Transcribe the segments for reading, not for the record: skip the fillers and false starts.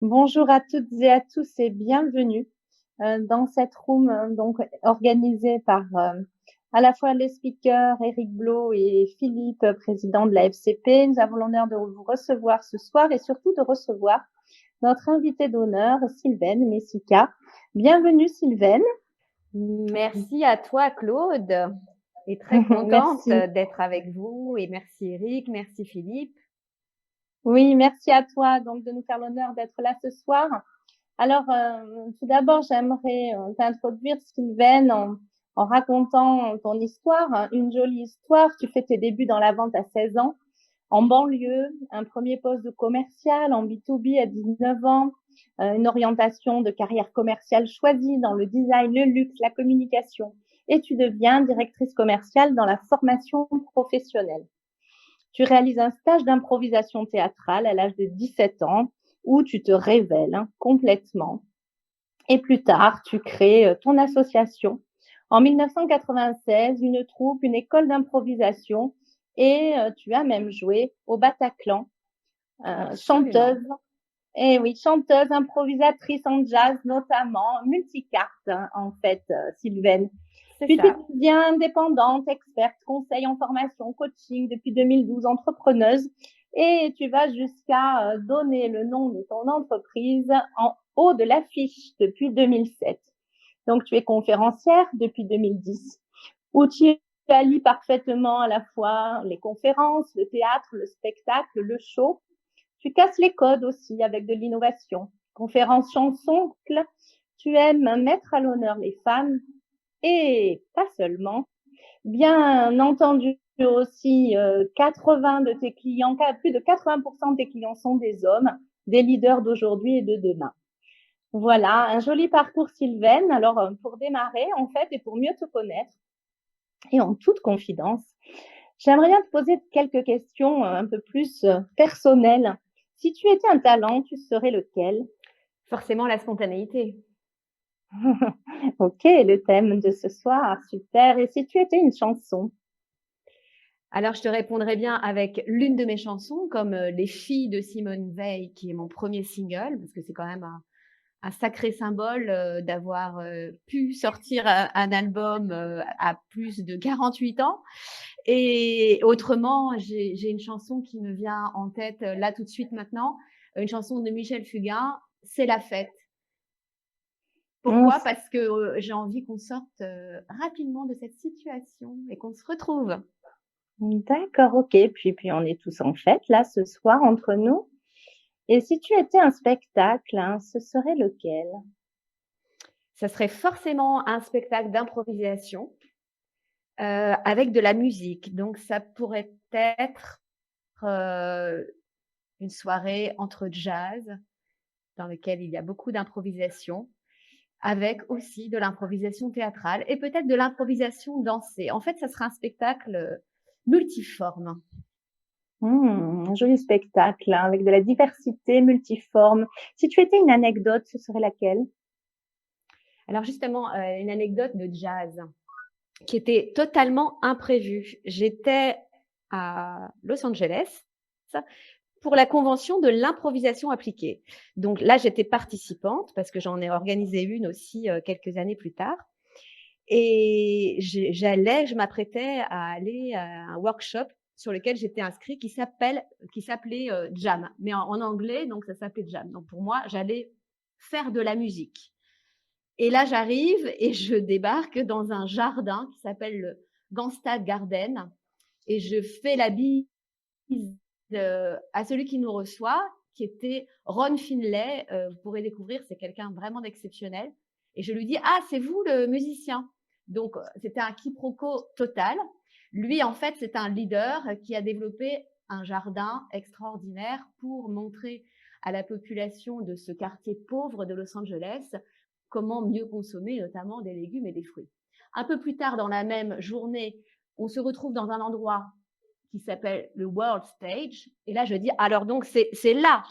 Bonjour à toutes et à tous et bienvenue dans cette room donc organisée par à la fois les speakers Eric Blo et Philippe, président de la FCP. Nous avons l'honneur de vous recevoir ce soir et surtout de recevoir notre invitée d'honneur, Sylvaine Messica. Bienvenue Sylvaine. Merci à toi, Claude, et très contente Merci. d'être avec vous. Et merci Eric, merci Philippe. Oui, merci à toi donc de nous faire l'honneur d'être là ce soir. Alors, tout d'abord, j'aimerais t'introduire, Sylvaine, en racontant ton histoire, une jolie histoire. Tu fais tes débuts dans la vente à 16 ans, en banlieue, un premier poste de commercial en B2B à 19 ans, une orientation de carrière commerciale choisie dans le design, le luxe, la communication. Et tu deviens directrice commerciale dans la formation professionnelle. Tu réalises un stage d'improvisation théâtrale à l'âge de 17 ans où tu te révèles complètement. Et plus tard, tu crées ton association. En 1996, une troupe, une école d'improvisation et tu as même joué au Bataclan, Absolument. chanteuse. Et oui, chanteuse, improvisatrice en jazz notamment, multicarte en fait, Sylvaine. C'est Puis tu ça. deviens indépendante, experte, conseil en formation, coaching depuis 2012, entrepreneuse. Et tu vas jusqu'à donner le nom de ton entreprise en haut de l'affiche depuis 2007. Donc tu es conférencière depuis 2010, où tu allies parfaitement à la fois les conférences, le théâtre, le spectacle, le show. Tu casses les codes aussi avec de l'innovation. Conférences chansons, tu aimes mettre à l'honneur les femmes et pas seulement. Bien entendu aussi, 80 de tes clients, plus de 80% de tes clients sont des hommes, des leaders d'aujourd'hui et de demain. Voilà, un joli parcours Sylvaine. Alors, pour démarrer, en fait, et pour mieux te connaître, et en toute confidence, j'aimerais bien te poser quelques questions un peu plus personnelles. Si tu étais un talent, tu serais lequel? Forcément, la spontanéité. Ok, le thème de ce soir, super. Et si tu étais une chanson? Alors, je te répondrai bien avec l'une de mes chansons, comme Les filles de Simone Veil, qui est mon premier single, parce que c'est quand même un sacré symbole d'avoir pu sortir un album à plus de 48 ans. Et autrement, j'ai une chanson qui me vient en tête là tout de suite maintenant, une chanson de Michel Fugain, C'est la fête. Mmh, Pourquoi? Parce que j'ai envie qu'on sorte rapidement de cette situation et qu'on se retrouve. d'accord, ok. Puis on est tous en fête là ce soir entre nous. Et si tu étais un spectacle, hein, ce serait lequel? Ça serait forcément un spectacle d'improvisation avec de la musique. Donc ça pourrait être une soirée entre jazz, dans lequel il y a beaucoup d'improvisation, avec aussi de l'improvisation théâtrale et peut-être de l'improvisation dansée. En fait, ça sera un spectacle multiforme. Un joli spectacle hein, avec de la diversité multiforme. Si tu étais une anecdote, ce serait laquelle? Alors justement, une anecdote de jazz qui était totalement imprévue. J'étais à Los Angeles pour la convention de l'improvisation appliquée. Donc là, j'étais participante parce que j'en ai organisé une aussi quelques années plus tard. Et je m'apprêtais à aller à un workshop sur lequel j'étais inscrite qui s'appelait Jam, mais en anglais, donc ça s'appelait Jam. Donc pour moi, j'allais faire de la musique. Et là, j'arrive et je débarque dans un jardin qui s'appelle le Gangstad Garden et je fais la bise à celui qui nous reçoit, qui était Ron Finlay. Vous pourrez découvrir, c'est quelqu'un vraiment d'exceptionnel. Et je lui dis, ah, c'est vous le musicien. Donc, c'était un quiproquo total. Lui, en fait, c'est un leader qui a développé un jardin extraordinaire pour montrer à la population de ce quartier pauvre de Los Angeles comment mieux consommer notamment des légumes et des fruits. Un peu plus tard dans la même journée, on se retrouve dans un endroit qui s'appelle le World Stage. Et là, je dis, alors donc, c'est là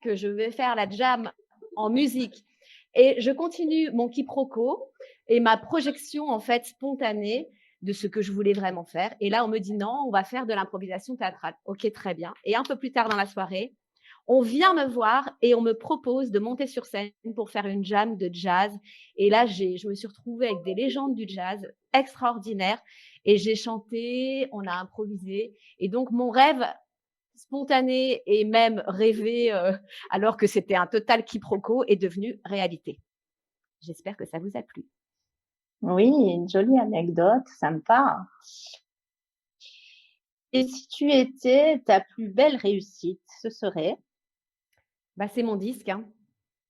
que je vais faire la jam en musique. Et je continue mon quiproquo et ma projection, en fait, spontanée de ce que je voulais vraiment faire. Et là, on me dit non, on va faire de l'improvisation théâtrale. Ok, très bien. Et un peu plus tard dans la soirée, On vient me voir et on me propose de monter sur scène pour faire une jam de jazz. Et là, je me suis retrouvée avec des légendes du jazz extraordinaires et j'ai chanté, on a improvisé. Et donc, mon rêve spontané et même rêvé, alors que c'était un total quiproquo, est devenu réalité. J'espère que ça vous a plu. Oui, une jolie anecdote, sympa. Et si tu étais ta plus belle réussite, ce serait? Bah, c'est mon disque, hein.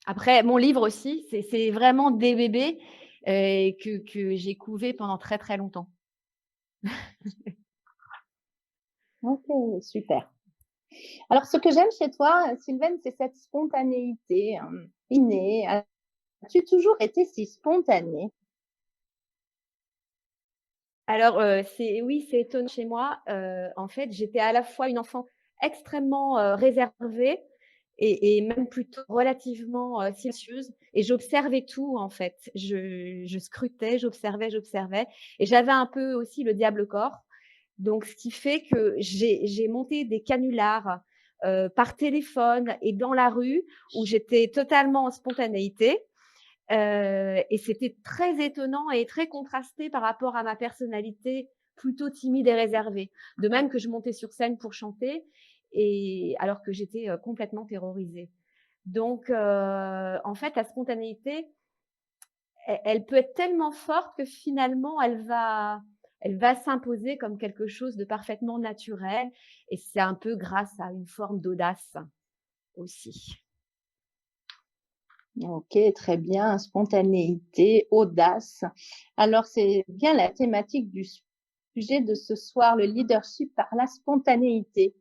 Après, mon livre aussi, c'est vraiment des bébés, que j'ai couvés pendant très, très longtemps. OK, super. Alors, ce que j'aime chez toi, Sylvaine, c'est cette spontanéité, innée. As-tu toujours été si spontanée? Alors, c'est étonnant chez moi. En fait, j'étais à la fois une enfant extrêmement, réservée et même plutôt relativement, silencieuse et j'observais tout, en fait. Je scrutais, j'observais et j'avais un peu aussi le diable au corps. Donc ce qui fait que j'ai monté des canulars, par téléphone et dans la rue où j'étais totalement en spontanéité. Et c'était très étonnant et très contrasté par rapport à ma personnalité plutôt timide et réservée. De même que je montais sur scène pour chanter et alors que j'étais, complètement terrorisée. Donc en fait, la spontanéité, elle peut être tellement forte que finalement elle va s'imposer comme quelque chose de parfaitement naturel et c'est un peu grâce à une forme d'audace aussi. OK, très bien, spontanéité, audace. Alors, c'est bien la thématique du sujet de ce soir, le leadership par la spontanéité.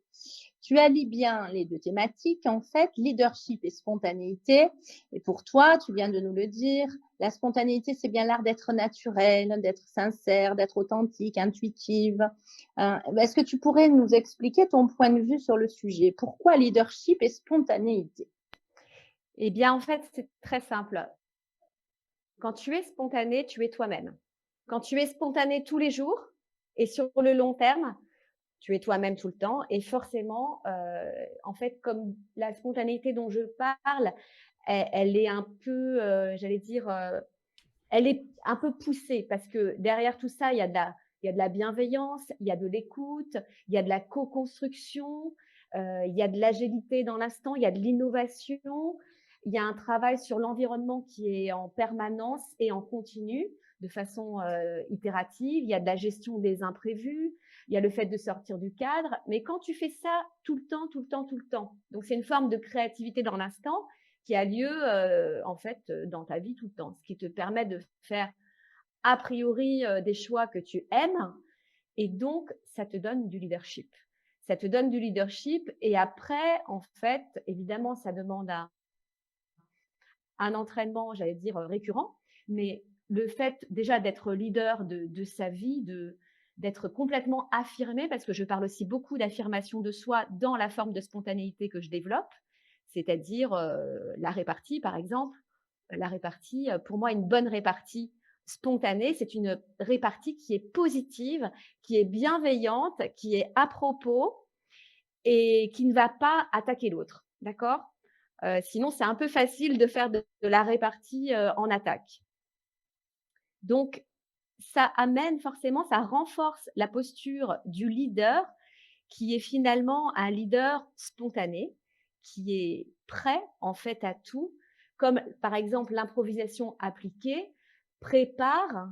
Tu allies bien les 2 thématiques, en fait, leadership et spontanéité. Et pour toi, tu viens de nous le dire, la spontanéité, c'est bien l'art d'être naturel, d'être sincère, d'être authentique, intuitive. Est-ce que tu pourrais nous expliquer ton point de vue sur le sujet? Pourquoi leadership et spontanéité? Eh bien, en fait, c'est très simple. Quand tu es spontané, tu es toi-même. Quand tu es spontané tous les jours et sur le long terme, tu es toi-même tout le temps et forcément, en fait, comme la spontanéité dont je parle, elle est un peu, j'allais dire, elle est un peu poussée parce que derrière tout ça, il y a de la bienveillance, il y a de l'écoute, il y a de la co-construction, il y a de l'agilité dans l'instant, il y a de l'innovation, il y a un travail sur l'environnement qui est en permanence et en continu, de façon, itérative. Il y a de la gestion des imprévus, il y a le fait de sortir du cadre. Mais quand tu fais ça tout le temps, tout le temps, tout le temps, donc c'est une forme de créativité dans l'instant qui a lieu, en fait, dans ta vie tout le temps. Ce qui te permet de faire a priori, des choix que tu aimes et donc ça te donne du leadership. Ça te donne du leadership et après, en fait, évidemment, ça demande un entraînement, j'allais dire, récurrent, mais le fait déjà d'être leader de sa vie, d'être complètement affirmé, parce que je parle aussi beaucoup d'affirmation de soi dans la forme de spontanéité que je développe, c'est-à-dire, la répartie, par exemple. La répartie, pour moi, une bonne répartie spontanée, c'est une répartie qui est positive, qui est bienveillante, qui est à propos et qui ne va pas attaquer l'autre, d'accord? Sinon, c'est un peu facile de faire de la répartie, en attaque. Donc ça amène forcément, ça renforce la posture du leader qui est finalement un leader spontané, qui est prêt en fait à tout, comme par exemple l'improvisation appliquée prépare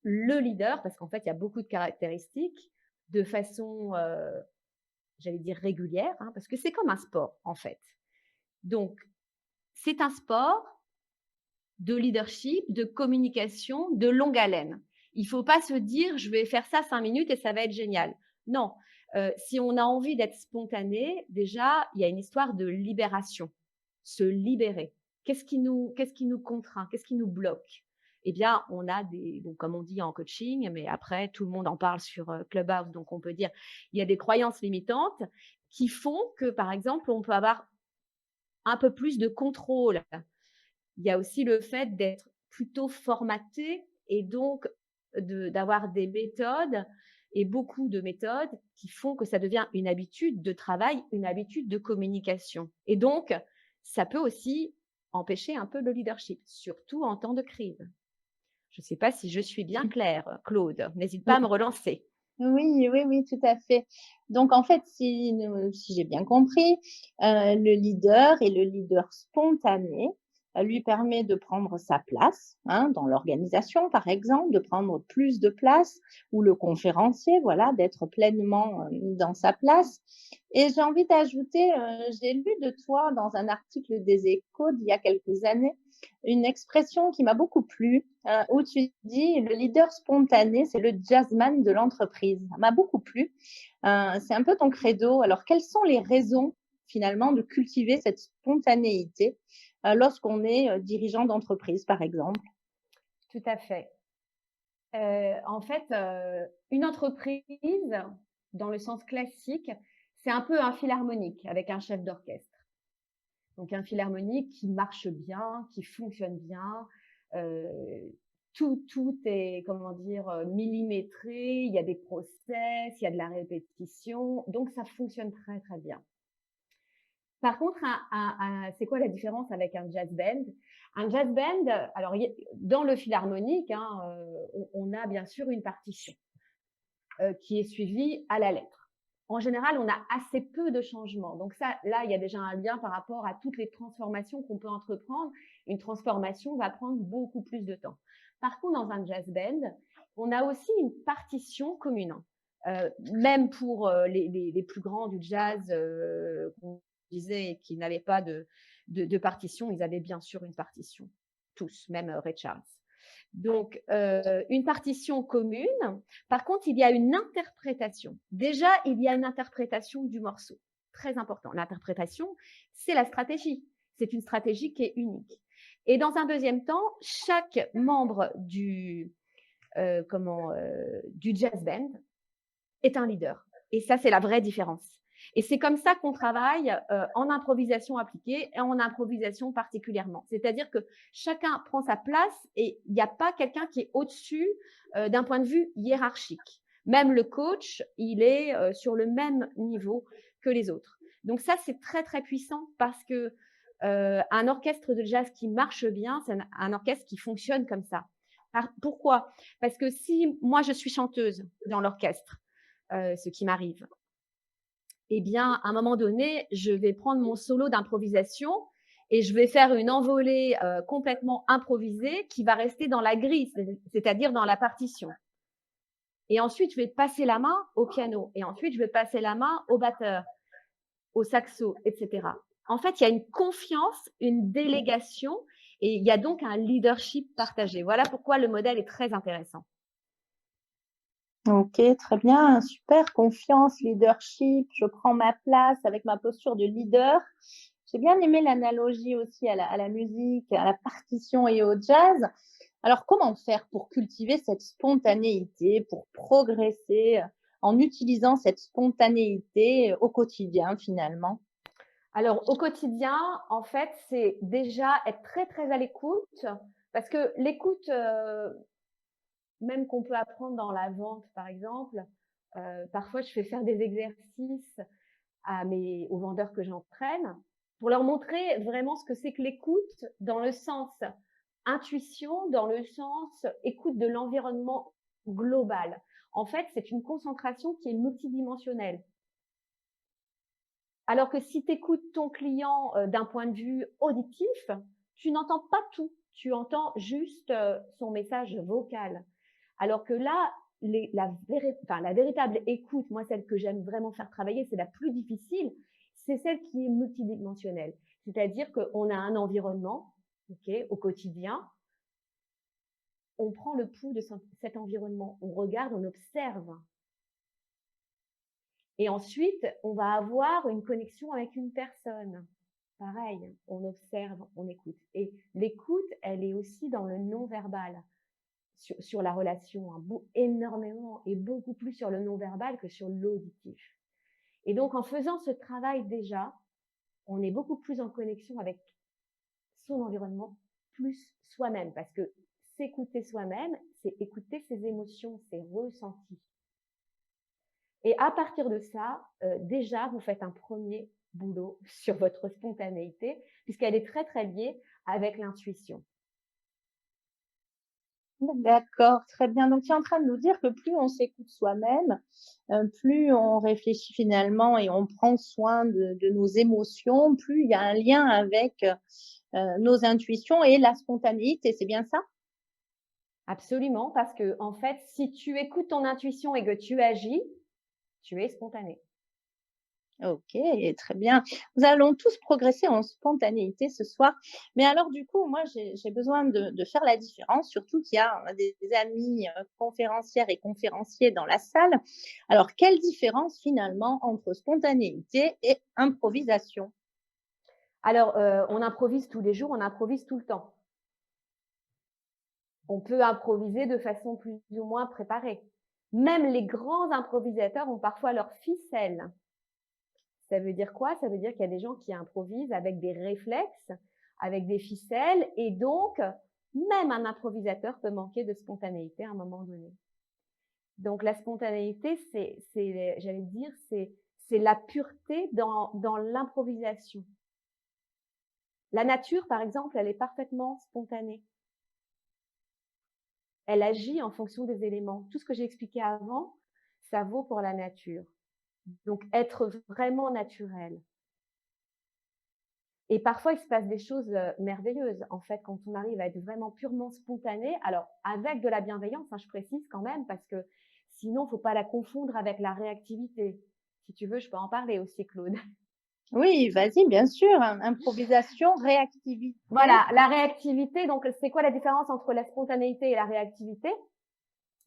le leader, parce qu'en fait il y a beaucoup de caractéristiques, de façon, j'allais dire régulière, hein, parce que c'est comme un sport en fait. Donc c'est un sport de leadership, de communication, de longue haleine. Il ne faut pas se dire: «Je vais faire ça 5 minutes et ça va être génial». Non, si on a envie d'être spontané, déjà, il y a une histoire de libération. Se libérer. Qu'est-ce qui nous contraint? Qu'est-ce qui nous bloque? Eh bien, on a des bon, comme on dit en coaching, mais après tout le monde en parle sur, Clubhouse, donc on peut dire, il y a des croyances limitantes qui font que, par exemple, on peut avoir un peu plus de contrôle. Il y a aussi le fait d'être plutôt formaté et donc d'avoir des méthodes et beaucoup de méthodes qui font que ça devient une habitude de travail, une habitude de communication. Et donc, ça peut aussi empêcher un peu le leadership, surtout en temps de crise. Je ne sais pas si je suis bien claire, Claude. N'hésite pas à me relancer. Oui, oui, oui, tout à fait. Donc en fait, si j'ai bien compris, le leader et le leader spontané, lui permet de prendre sa place, hein, dans l'organisation, par exemple, de prendre plus de place ou le conférencier, voilà, d'être pleinement, dans sa place et j'ai envie d'ajouter, j'ai lu de toi dans un article des Échos d'il y a quelques années, une expression qui m'a beaucoup plu, où tu dis: «Le leader spontané, c'est le jazzman de l'entreprise». Ça m'a beaucoup plu. C'est un peu ton credo. Alors, quelles sont les raisons, finalement, de cultiver cette spontanéité, lorsqu'on est, dirigeant d'entreprise, par exemple? Tout à fait. En fait, une entreprise, dans le sens classique, c'est un peu un philharmonique avec un chef d'orchestre. Donc un philharmonique qui marche bien, qui fonctionne bien, heu, tout est, comment dire, millimétré, il y a des process, il y a de la répétition, donc ça fonctionne très, très bien. Par contre, c'est quoi la différence avec un jazz band? Un jazz band, alors il y a dans le philharmonique, hein, on a bien sûr une partition, qui est suivie à la lettre. En général, on a assez peu de changements. Donc ça, là, il y a déjà un lien par rapport à toutes les transformations qu'on peut entreprendre. Une transformation va prendre beaucoup plus de temps. Par contre, dans un jazz band, on a aussi une partition commune. Même pour les plus grands du jazz, qu'on disait qui n'avaient pas de partition, ils avaient bien sûr une partition. Tous, même Ray Charles. Donc, une partition commune. Par contre, il y a une interprétation. Déjà, il y a une interprétation du morceau. Très important. L'interprétation, c'est la stratégie. C'est une stratégie qui est unique. Et dans un deuxième temps, chaque membre du jazz band est un leader. Et ça, c'est la vraie différence. Et c'est comme ça qu'on travaille en improvisation appliquée et en improvisation particulièrement. C'est-à-dire que chacun prend sa place et il n'y a pas quelqu'un qui est au-dessus d'un point de vue hiérarchique. Même le coach, il est sur le même niveau que les autres. Donc ça, c'est très, très puissant parce que un orchestre de jazz qui marche bien, c'est un orchestre qui fonctionne comme ça. Pourquoi? Parce que si moi, je suis chanteuse dans l'orchestre, ce qui m'arrive, eh bien, à un moment donné, je vais prendre mon solo d'improvisation et je vais faire une envolée complètement improvisée qui va rester dans la grille, c'est-à-dire dans la partition. Et ensuite, je vais passer la main au piano et ensuite, je vais passer la main au batteur, au saxo, etc. En fait, il y a une confiance, une délégation et il y a donc un leadership partagé. Voilà pourquoi le modèle est très intéressant. OK, très bien, super, confiance, leadership, je prends ma place avec ma posture de leader. J'ai bien aimé l'analogie aussi à la musique, à la partition et au jazz. Alors, comment faire pour cultiver cette spontanéité, pour progresser en utilisant cette spontanéité au quotidien finalement? Alors, au quotidien, en fait, c'est déjà être très, très à l'écoute parce que l'écoute, même qu'on peut apprendre dans la vente, par exemple, parfois je fais faire des exercices aux vendeurs que j'entraîne pour leur montrer vraiment ce que c'est que l'écoute dans le sens intuition, dans le sens écoute de l'environnement global. En fait, c'est une concentration qui est multidimensionnelle. Alors que si tu écoutes ton client d'un point de vue auditif, tu n'entends pas tout, tu entends juste son message vocal. Alors que là, la véritable écoute, moi celle que j'aime vraiment faire travailler, c'est la plus difficile, c'est celle qui est multidimensionnelle. C'est-à-dire qu'on a un environnement, okay, au quotidien, on prend le pouls de cet environnement, on regarde, on observe. Et ensuite, on va avoir une connexion avec une personne. Pareil, on observe, on écoute. Et l'écoute, elle est aussi dans le non-verbal, sur la relation, hein, énormément et beaucoup plus sur le non-verbal que sur l'auditif. Et donc, en faisant ce travail déjà, on est beaucoup plus en connexion avec son environnement, plus soi-même, parce que s'écouter soi-même, c'est écouter ses émotions, ses ressentis. Et à partir de ça, déjà, vous faites un premier boulot sur votre spontanéité, puisqu'elle est très, très liée avec l'intuition. D'accord, très bien. Donc, tu es en train de nous dire que plus on s'écoute soi-même, plus on réfléchit finalement et on prend soin de nos émotions, plus il y a un lien avec, nos intuitions et la spontanéité, c'est bien ça? Absolument, parce que en fait, si tu écoutes ton intuition et que tu agis, tu es spontané. OK, très bien. Nous allons tous progresser en spontanéité ce soir. Mais alors du coup, moi j'ai besoin de faire la différence, surtout qu'il y a des amis, conférencières et conférenciers dans la salle. Alors quelle différence finalement entre spontanéité et improvisation? Alors, on improvise tous les jours, on improvise tout le temps. On peut improviser de façon plus ou moins préparée. Même les grands improvisateurs ont parfois leurs ficelles. Ça veut dire quoi? Ça veut dire qu'il y a des gens qui improvisent avec des réflexes, avec des ficelles, et donc même un improvisateur peut manquer de spontanéité à un moment donné. Donc la spontanéité, j'allais dire, c'est la pureté dans l'improvisation. La nature, par exemple, elle est parfaitement spontanée. Elle agit en fonction des éléments. Tout ce que j'ai expliqué avant, ça vaut pour la nature. Donc être vraiment naturel. Et parfois, il se passe des choses merveilleuses, en fait, quand on arrive à être vraiment purement spontané. Alors, avec de la bienveillance, hein, je précise quand même, parce que sinon, il ne faut pas la confondre avec la réactivité. Si tu veux, je peux en parler aussi, Claude. Oui, vas-y, bien sûr, improvisation, réactivité. Voilà, la réactivité, donc c'est quoi la différence entre la spontanéité et la réactivité?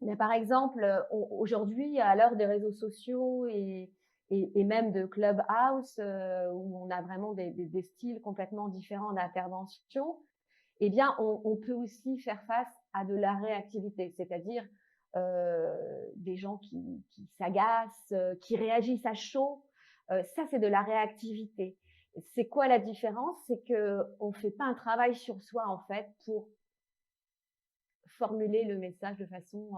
Mais par exemple, aujourd'hui, à l'heure des réseaux sociaux et même de Clubhouse, où on a vraiment des styles complètement différents d'intervention, eh bien, on peut aussi faire face à de la réactivité, c'est-à-dire des gens qui s'agacent, qui réagissent à chaud. Ça, c'est de la réactivité. C'est quoi la différence? C'est que on fait pas un travail sur soi en fait pour formuler le message de façon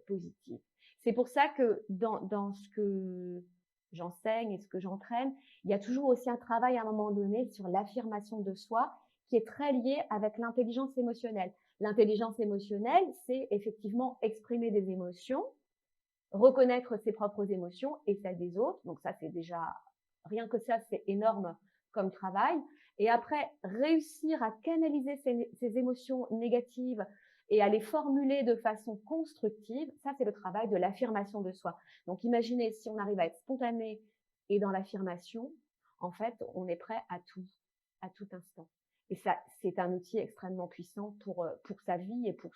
positive. C'est pour ça que dans ce que j'enseigne et ce que j'entraîne, il y a toujours aussi un travail à un moment donné sur l'affirmation de soi qui est très lié avec l'intelligence émotionnelle. L'intelligence émotionnelle, c'est effectivement exprimer des émotions, reconnaître ses propres émotions et celles des autres. Donc ça, c'est déjà, rien que ça, c'est énorme comme travail. Et après, réussir à canaliser ces émotions négatives et à les formuler de façon constructive, ça, c'est le travail de l'affirmation de soi. Donc imaginez si on arrive à être spontané et dans l'affirmation, en fait, on est prêt à tout instant. Et ça, c'est un outil extrêmement puissant pour sa vie et pour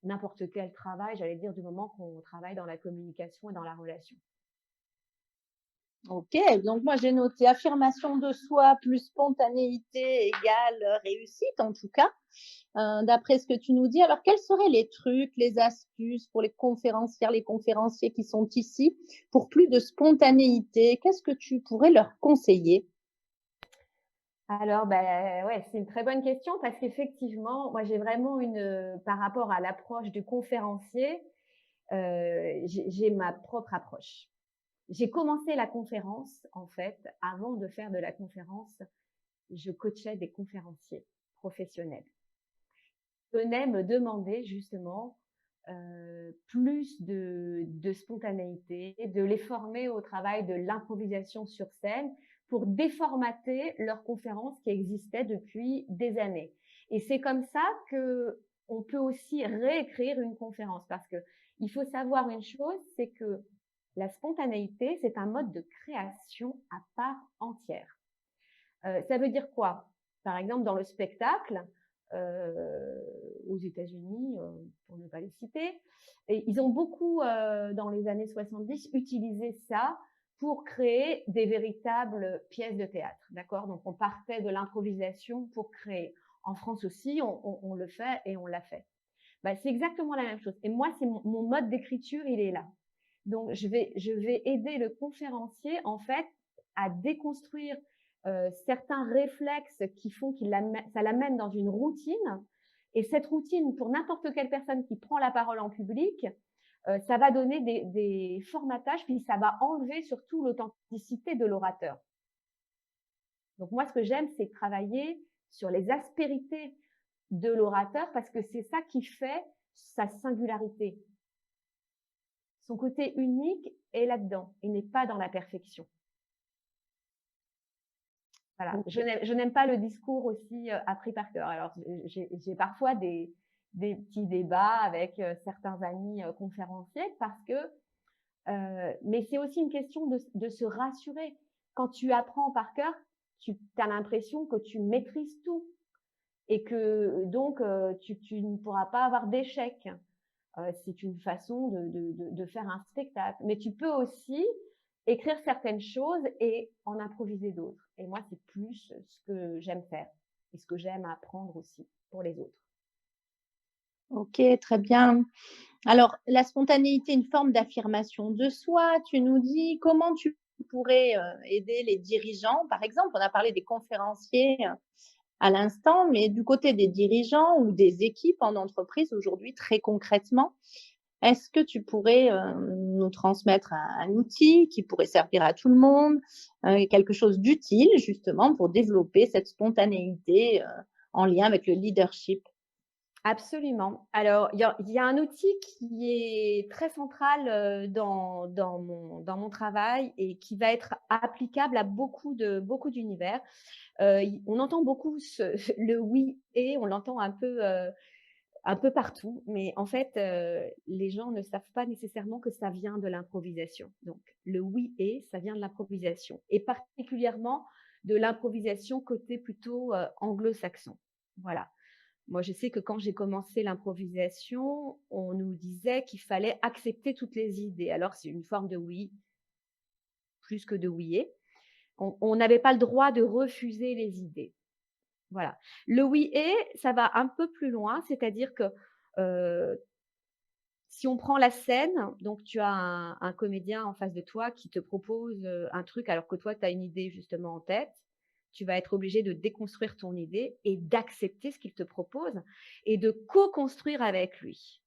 n'importe quel travail, j'allais dire, du moment qu'on travaille dans la communication et dans la relation. OK, donc moi j'ai noté affirmation de soi plus spontanéité égale réussite en tout cas, d'après ce que tu nous dis. Alors quels seraient les trucs, les astuces pour les conférencières, les conférenciers qui sont ici pour plus de spontanéité? Qu'est-ce que tu pourrais leur conseiller? Alors, ben ouais, c'est une très bonne question parce qu'effectivement, moi, j'ai vraiment par rapport à l'approche du conférencier, j'ai ma propre approche. J'ai commencé la conférence, en fait, avant de faire de la conférence, je coachais des conférenciers professionnels. Ils venaient me demander justement plus de spontanéité, de les former au travail de l'improvisation sur scène pour déformater leurs conférences qui existaient depuis des années. Et c'est comme ça que on peut aussi réécrire une conférence parce que il faut savoir une chose, c'est que la spontanéité, c'est un mode de création à part entière. Ça veut dire quoi? Par exemple, dans le spectacle, aux États-Unis, pour ne pas les citer, et ils ont beaucoup, dans les années 70, utilisé ça pour créer des véritables pièces de théâtre, d'accord? Donc on partait de l'improvisation pour créer. En France aussi, on le fait et on l'a fait. Bah, c'est exactement la même chose. Et moi, c'est mon mode d'écriture, il est là. Donc je vais aider le conférencier, en fait, à déconstruire certains réflexes qui font ça l'amène dans une routine. Et cette routine, pour n'importe quelle personne qui prend la parole en public, ça va donner des formatages, puis ça va enlever surtout l'authenticité de l'orateur. Donc moi, ce que j'aime, c'est travailler sur les aspérités de l'orateur parce que c'est ça qui fait sa singularité. Son côté unique est là-dedans. Il n'est pas dans la perfection. Voilà. Ok. Je n'aime pas le discours aussi appris par cœur. Alors, j'ai parfois des petits débats avec certains amis conférenciers parce que, mais c'est aussi une question de se rassurer. Quand tu apprends par cœur, tu as l'impression que tu maîtrises tout et que donc tu ne pourras pas avoir d'échec. C'est une façon de faire un spectacle. Mais tu peux aussi écrire certaines choses et en improviser d'autres. Et moi, c'est plus ce que j'aime faire et ce que j'aime apprendre aussi pour les autres. Ok, très bien. Alors, la spontanéité, une forme d'affirmation de soi, tu nous dis comment tu pourrais aider les dirigeants. Par exemple, on a parlé des conférenciers à l'instant, mais du côté des dirigeants ou des équipes en entreprise aujourd'hui, très concrètement, est-ce que tu pourrais nous transmettre un outil qui pourrait servir à tout le monde, quelque chose d'utile justement pour développer cette spontanéité en lien avec le leadership? Absolument. Alors, il y a un outil qui est très central dans mon travail et qui va être applicable à beaucoup d'univers. On entend beaucoup le oui et on l'entend un peu partout, mais en fait, les gens ne savent pas nécessairement que ça vient de l'improvisation. Donc, le oui et, ça vient de l'improvisation et particulièrement de l'improvisation côté plutôt anglo-saxon. Voilà. Moi, je sais que quand j'ai commencé l'improvisation, on nous disait qu'il fallait accepter toutes les idées. Alors, c'est une forme de oui, plus que de oui et. On n'avait pas le droit de refuser les idées. Voilà. Le oui et, ça va un peu plus loin, c'est-à-dire que euh, si on prend la scène, donc tu as un comédien en face de toi qui te propose un truc alors que toi, tu as une idée justement en tête. Tu vas être obligé de déconstruire ton idée et d'accepter ce qu'il te propose et de co-construire avec lui.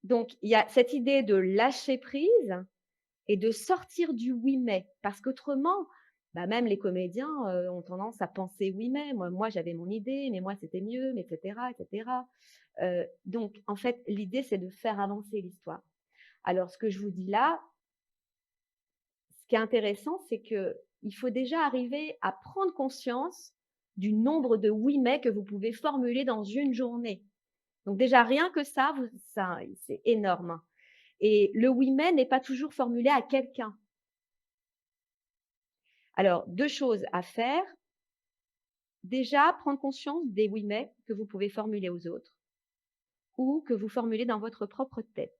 Donc, il y a cette idée de lâcher prise et de sortir du oui mais parce qu'autrement, bah, même les comédiens ont tendance à penser oui mais moi j'avais mon idée, mais moi c'était mieux, mais etc etc. Donc en fait l'idée c'est de faire avancer l'histoire. Alors ce que je vous dis là, ce qui est intéressant c'est que il faut déjà arriver à prendre conscience du nombre de oui mais que vous pouvez formuler dans une journée. Donc déjà rien que ça c'est énorme. Et le oui mais n'est pas toujours formulé à quelqu'un. Alors, 2 choses à faire. Déjà, prendre conscience des oui mais que vous pouvez formuler aux autres ou que vous formulez dans votre propre tête.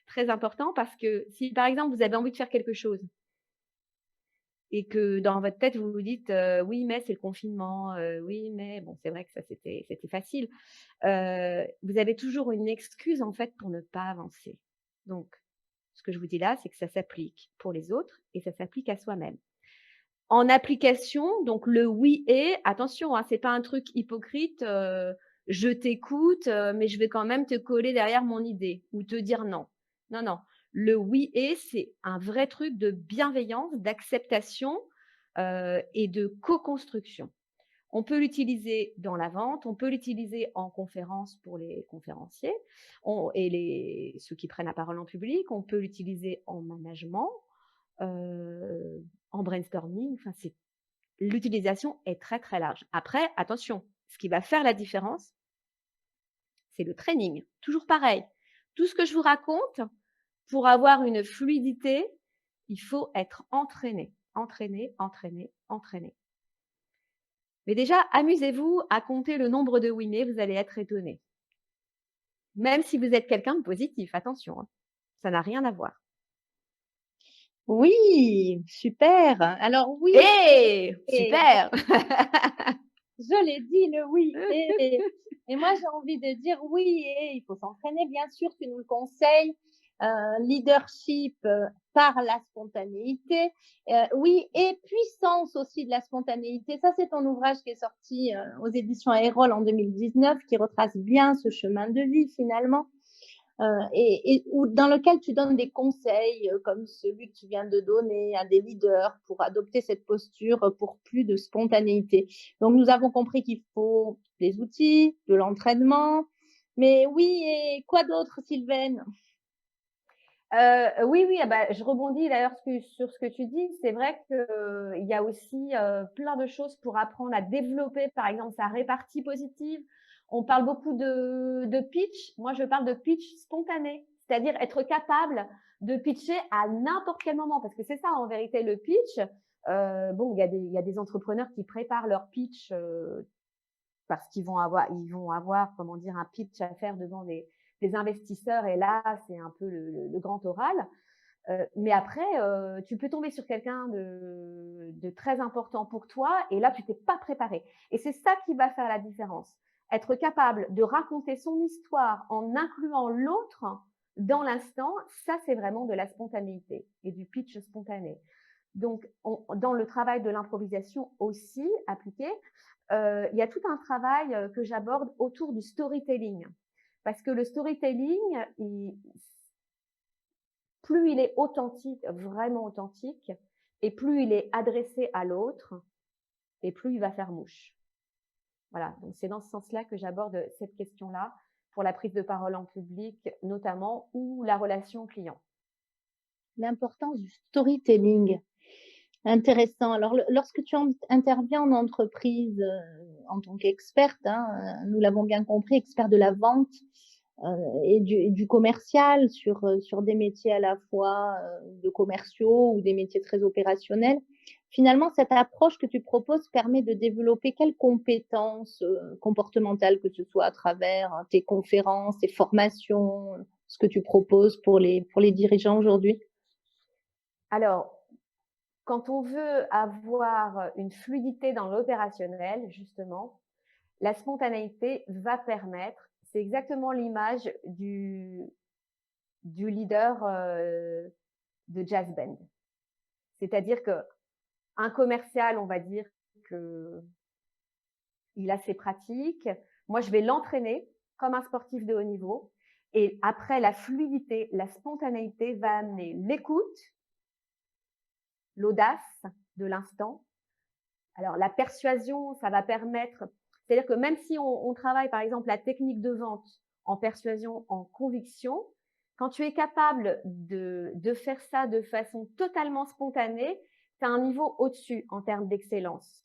Très important parce que si, par exemple, vous avez envie de faire quelque chose et que dans votre tête, vous vous dites, «Oui, mais c'est le confinement, oui, mais» bon, c'est vrai que ça, c'était facile. Vous avez toujours une excuse, en fait, pour ne pas avancer. Donc, ce que je vous dis là, c'est que ça s'applique pour les autres et ça s'applique à soi-même. En application, donc le oui et attention, hein, c'est pas un truc hypocrite, je t'écoute, mais je vais quand même te coller derrière mon idée ou te dire non. Non, non. Le oui et c'est un vrai truc de bienveillance, d'acceptation, et de co-construction. On peut l'utiliser dans la vente, on peut l'utiliser en conférence pour les conférenciers ceux qui prennent la parole en public, on peut l'utiliser en management, en brainstorming, enfin l'utilisation est très, très large. Après, attention, ce qui va faire la différence, c'est le training. Toujours pareil. Tout ce que je vous raconte, pour avoir une fluidité, il faut être entraîné, entraîné, entraîné, entraîné. Mais déjà, amusez-vous à compter le nombre de oui mais, vous allez être étonné. Même si vous êtes quelqu'un de positif, attention, hein, ça n'a rien à voir. Oui, super. Alors oui, Hé! et Super! je l'ai dit, le oui. Et moi, j'ai envie de dire oui, et il faut s'entraîner, bien sûr, tu nous le conseilles. Leadership par la spontanéité. Oui, et puissance aussi de la spontanéité. Ça, c'est ton ouvrage qui est sorti aux éditions Erol en 2019, qui retrace bien ce chemin de vie finalement. ou dans lequel tu donnes des conseils comme celui que tu viens de donner à des leaders pour adopter cette posture pour plus de spontanéité. Donc, nous avons compris qu'il faut des outils, de l'entraînement. Mais oui, et quoi d'autre, Sylvaine? Oui, oui, ah bah, je rebondis d'ailleurs sur ce que tu dis. C'est vrai que, il y a aussi, plein de choses pour apprendre à développer, par exemple, sa répartie positive. On parle beaucoup de pitch. Moi, je parle de pitch spontané, c'est-à-dire être capable de pitcher à n'importe quel moment, parce que c'est ça, en vérité, le pitch. Bon, il y a des entrepreneurs qui préparent leur pitch, parce qu'ils vont avoir, comment dire, un pitch à faire devant des investisseurs, et là, c'est un peu le grand oral. Mais après, tu peux tomber sur quelqu'un de très important pour toi, et là, tu t'es pas préparé. Et c'est ça qui va faire la différence. Être capable de raconter son histoire en incluant l'autre dans l'instant, ça, c'est vraiment de la spontanéité et du pitch spontané. Donc, dans le travail de l'improvisation aussi appliqué, il y a tout un travail que j'aborde autour du storytelling. Parce que le storytelling, plus il est authentique, vraiment authentique, et plus il est adressé à l'autre, et plus il va faire mouche. Voilà, donc c'est dans ce sens-là que j'aborde cette question-là pour la prise de parole en public, notamment, ou la relation client. L'importance du storytelling. Intéressant. Alors, lorsque tu interviens en entreprise en tant qu'experte, hein, nous l'avons bien compris, expert de la vente et du commercial sur des métiers à la fois de commerciaux ou des métiers très opérationnels, finalement, cette approche que tu proposes permet de développer quelles compétences comportementales, que ce soit à travers tes conférences, tes formations, ce que tu proposes pour les dirigeants aujourd'hui? Alors, quand on veut avoir une fluidité dans l'opérationnel, justement, la spontanéité va permettre, c'est exactement l'image du leader de jazz band. C'est-à-dire que un commercial, on va dire que il a ses pratiques. Moi, je vais l'entraîner comme un sportif de haut niveau. Et après, la fluidité, la spontanéité va amener l'écoute, l'audace de l'instant. Alors, la persuasion, ça va permettre, c'est-à-dire que même si on travaille, par exemple, la technique de vente en persuasion, en conviction, quand tu es capable de faire ça de façon totalement spontanée, tu as un niveau au-dessus en termes d'excellence.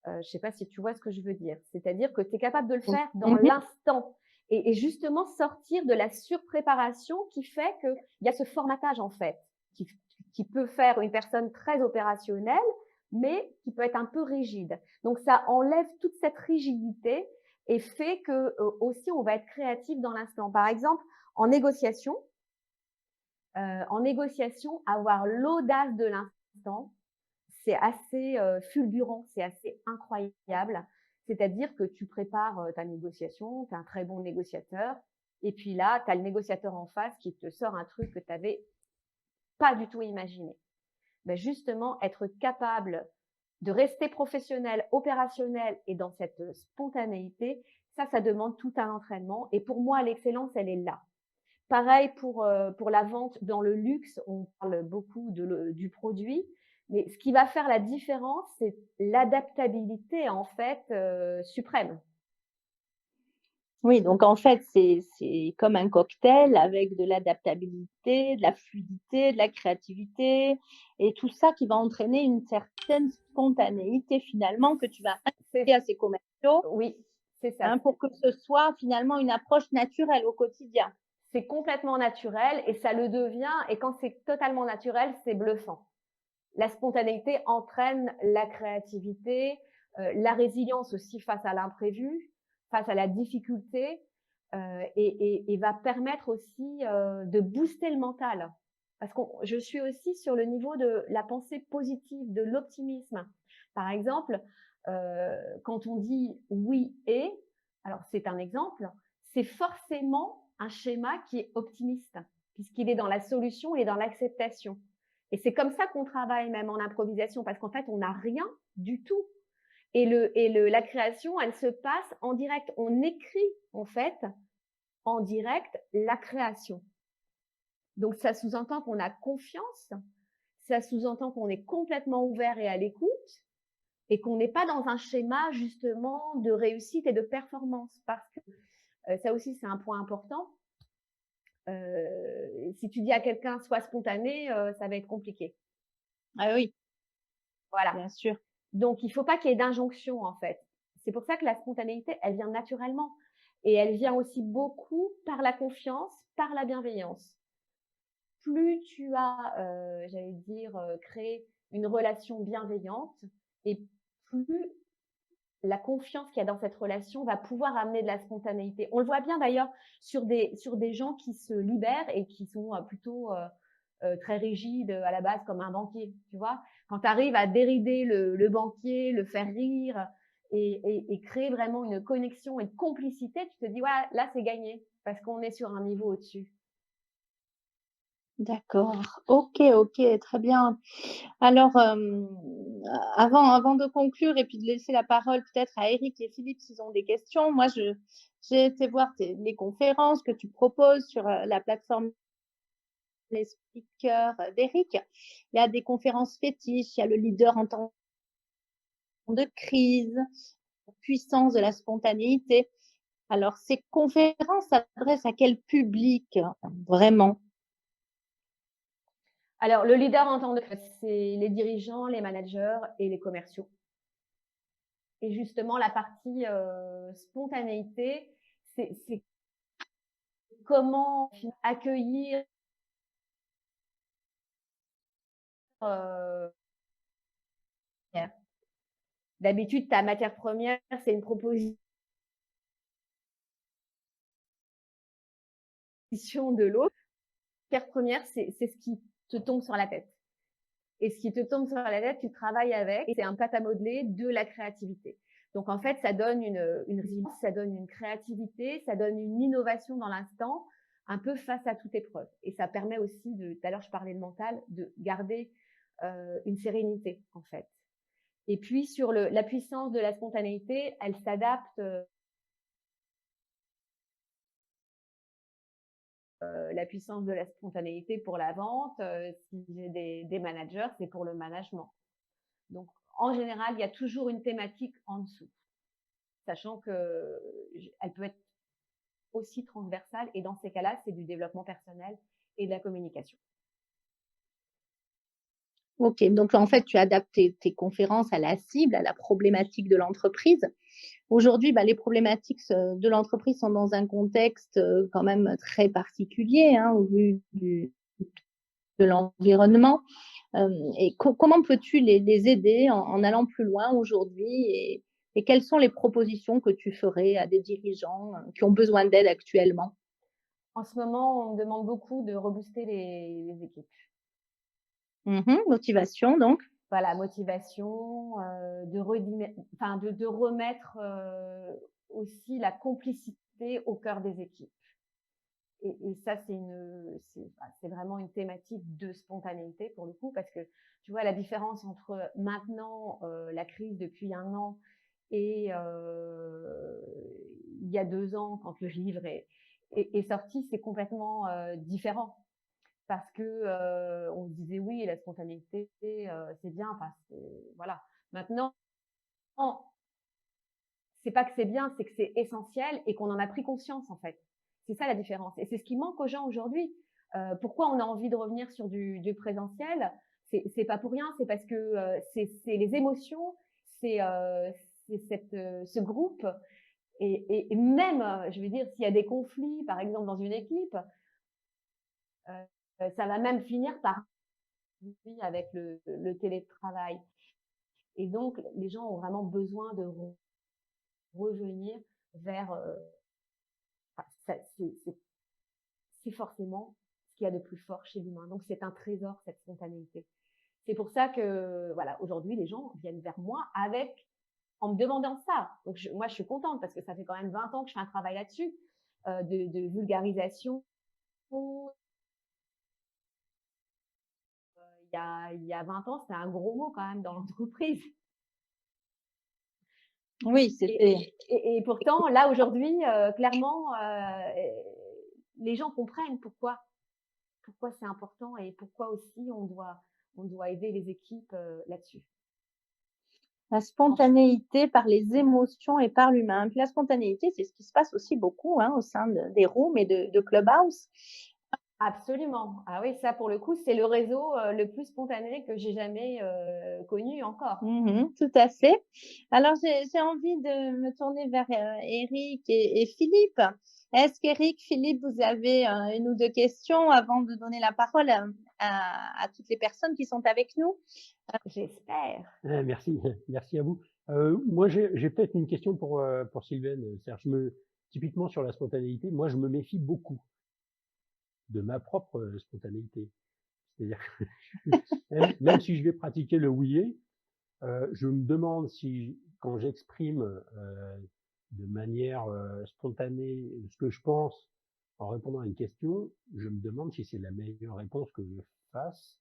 Je ne sais pas si tu vois ce que je veux dire. C'est-à-dire que tu es capable de le faire dans Mhm. l'instant, et justement sortir de la surpréparation qui fait qu'il y a ce formatage, en fait, qui, qui peut faire une personne très opérationnelle, mais qui peut être un peu rigide. Donc, ça enlève toute cette rigidité et fait que aussi on va être créatif dans l'instant. Par exemple, en négociation, avoir l'audace de l'instant, c'est assez fulgurant, c'est assez incroyable. C'est-à-dire que tu prépares ta négociation, tu es un très bon négociateur, et puis là, tu as le négociateur en face qui te sort un truc que tu n'avais pas du tout imaginé. Ben justement, être capable de rester professionnel, opérationnel et dans cette spontanéité, ça demande tout un entraînement. Et pour moi, l'excellence, elle est là. Pareil pour la vente dans le luxe, on parle beaucoup du produit, mais ce qui va faire la différence, c'est l'adaptabilité, en fait, suprême. Oui, donc en fait, c'est comme un cocktail avec de l'adaptabilité, de la fluidité, de la créativité et tout ça qui va entraîner une certaine spontanéité finalement que tu vas C'est inviter à ces commerciaux, Oui, c'est ça. hein, pour que ce soit finalement une approche naturelle au quotidien. C'est complètement naturel et ça le devient, et quand c'est totalement naturel, c'est bluffant. La spontanéité entraîne la créativité, la résilience aussi face à l'imprévu, face à la difficulté, et va permettre aussi de booster le mental. Parce que je suis aussi sur le niveau de la pensée positive, de l'optimisme. Par exemple, quand on dit oui et, alors c'est un exemple, c'est forcément un schéma qui est optimiste, puisqu'il est dans la solution et dans l'acceptation. Et c'est comme ça qu'on travaille même en improvisation, parce qu'en fait, on n'a rien du tout. Et la création, elle se passe en direct. On écrit, en fait, en direct la création. Donc ça sous-entend qu'on a confiance, ça sous-entend qu'on est complètement ouvert et à l'écoute et qu'on n'est pas dans un schéma justement de réussite et de performance parce que ça aussi c'est un point important. Si tu dis à quelqu'un sois spontané, ça va être compliqué. Ah oui, Voilà. bien sûr. Donc il faut pas qu'il y ait d'injonction en fait. C'est pour ça que la spontanéité, elle vient naturellement et elle vient aussi beaucoup par la confiance, par la bienveillance. Plus tu as, j'allais dire, créé une relation bienveillante et plus la confiance qu'il y a dans cette relation va pouvoir amener de la spontanéité. On le voit bien d'ailleurs sur des gens qui se libèrent et qui sont plutôt très rigides à la base comme un banquier, tu vois. Quand tu arrives à dérider le banquier, le faire rire et créer vraiment une connexion et une complicité, tu te dis, ouais, là c'est gagné parce qu'on est sur un niveau au-dessus. D'accord. OK, OK, très bien. Alors, avant de conclure et puis de laisser la parole peut-être à Eric et Philippe s'ils ont des questions, moi j'ai été voir les conférences que tu proposes sur, la plateforme Les Speakers d'Eric. Il y a des conférences fétiches, il y a le leader en temps de crise, la puissance de la spontanéité. Alors ces conférences s'adressent à quel public, vraiment? Alors, le leader en temps de crise, c'est les dirigeants, les managers et les commerciaux. Et justement, la partie spontanéité, c'est comment accueillir euh, d'habitude ta matière première, c'est une proposition de l'autre. La matière première, c'est ce qui te tombe sur la tête. Et ce qui te tombe sur la tête, tu travailles avec, et c'est un pâte à modeler de la créativité. Donc en fait, ça donne une résilience, ça donne une créativité, ça donne une innovation dans l'instant, un peu face à toute épreuve. Et ça permet aussi, tout à l'heure je parlais de mental, de garder une sérénité en fait. Et puis sur la puissance de la spontanéité, elle s'adapte. La puissance de la spontanéité pour la vente, si j'ai des managers, c'est pour le management. Donc, en général, il y a toujours une thématique en dessous, sachant que elle peut être aussi transversale. Et dans ces cas-là, c'est du développement personnel et de la communication. OK, donc en fait, tu adaptes tes conférences à la cible, à la problématique de l'entreprise. Aujourd'hui, bah, les problématiques de l'entreprise sont dans un contexte quand même très particulier hein, au vu de l'environnement. Et comment peux-tu les aider en allant plus loin aujourd'hui et quelles sont les propositions que tu ferais à des dirigeants qui ont besoin d'aide actuellement? En ce moment, on me demande beaucoup de rebooster les équipes. Motivation donc. Voilà, motivation, de remettre aussi la complicité au cœur des équipes. Et ça, c'est vraiment une thématique de spontanéité pour le coup, parce que tu vois la différence entre maintenant, la crise depuis 1 an et il y a 2 ans quand le livre est sorti, c'est complètement différent. Parce que on se disait oui, la spontanéité, c'est bien, enfin, voilà. Maintenant, c'est pas que c'est bien, c'est que c'est essentiel et qu'on en a pris conscience en fait. C'est ça la différence. Et c'est ce qui manque aux gens aujourd'hui. Pourquoi on a envie de revenir sur du présentiel? C'est pas pour rien, c'est parce que c'est les émotions, c'est ce groupe et même, je veux dire, s'il y a des conflits, par exemple dans une équipe, ça va même finir par avec le télétravail. Et donc les gens ont vraiment besoin de revenir vers c'est forcément ce qu'il y a de plus fort chez l'humain. Donc c'est un trésor cette spontanéité. C'est pour ça que voilà, aujourd'hui les gens viennent vers moi en me demandant ça. Donc moi je suis contente parce que ça fait quand même 20 ans que je fais un travail là-dessus de vulgarisation. Il y a 20 ans, c'était un gros mot quand même dans l'entreprise. Oui, c'était. Et pourtant, là, aujourd'hui, clairement, les gens comprennent pourquoi c'est important et pourquoi aussi on doit aider les équipes là-dessus. La spontanéité par les émotions et par l'humain. Puis la spontanéité, c'est ce qui se passe aussi beaucoup au sein des rooms et de Clubhouse. Absolument. Ah oui, ça pour le coup, c'est le réseau le plus spontané que j'ai jamais connu encore. Tout à fait. Alors, j'ai envie de me tourner vers Eric et Philippe. Est-ce qu'Eric, Philippe, vous avez une ou deux questions avant de donner la parole à toutes les personnes qui sont avec nous? J'espère. Merci, merci à vous. Moi, j'ai peut-être une question pour Sylvaine. C'est-à-dire, typiquement sur la spontanéité, moi, je me méfie beaucoup de ma propre spontanéité. C'est-à-dire que même si je vais pratiquer le oui, je me demande si, quand j'exprime de manière spontanée ce que je pense en répondant à une question, je me demande si c'est la meilleure réponse que je fasse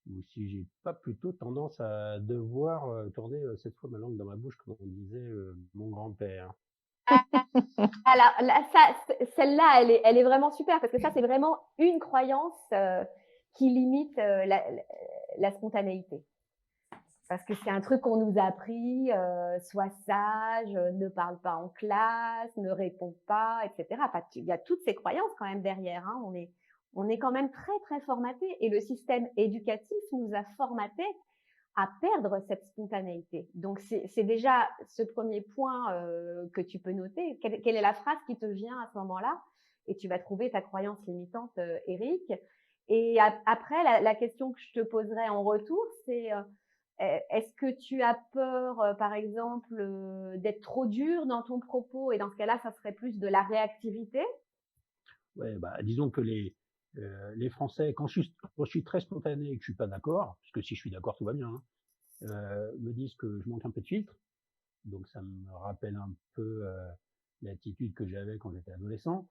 ou si j'ai pas plutôt tendance à devoir tourner cette fois ma langue dans ma bouche, comme on disait mon grand-père. Alors là, celle-là, elle est vraiment super parce que ça, c'est vraiment une croyance qui limite la spontanéité. Parce que c'est un truc qu'on nous a appris, sois sage, ne parle pas en classe, ne réponds pas, etc. Enfin, il y a toutes ces croyances quand même derrière. Hein. On est quand même très, très formaté et le système éducatif nous a formatés à perdre cette spontanéité. Donc, c'est déjà ce premier point que tu peux noter. Quelle est la phrase qui te vient à ce moment-là? Et tu vas trouver ta croyance limitante, Eric. Et après, la question que je te poserai en retour, c'est est-ce que tu as peur, par exemple, d'être trop dur dans ton propos? Et dans ce cas-là, ça serait plus de la réactivité? Ouais, bah, disons que les Français, quand je suis très spontané et que je suis pas d'accord, parce que si je suis d'accord, tout va bien, hein, me disent que je manque un peu de filtre. Donc ça me rappelle un peu l'attitude que j'avais quand j'étais adolescent.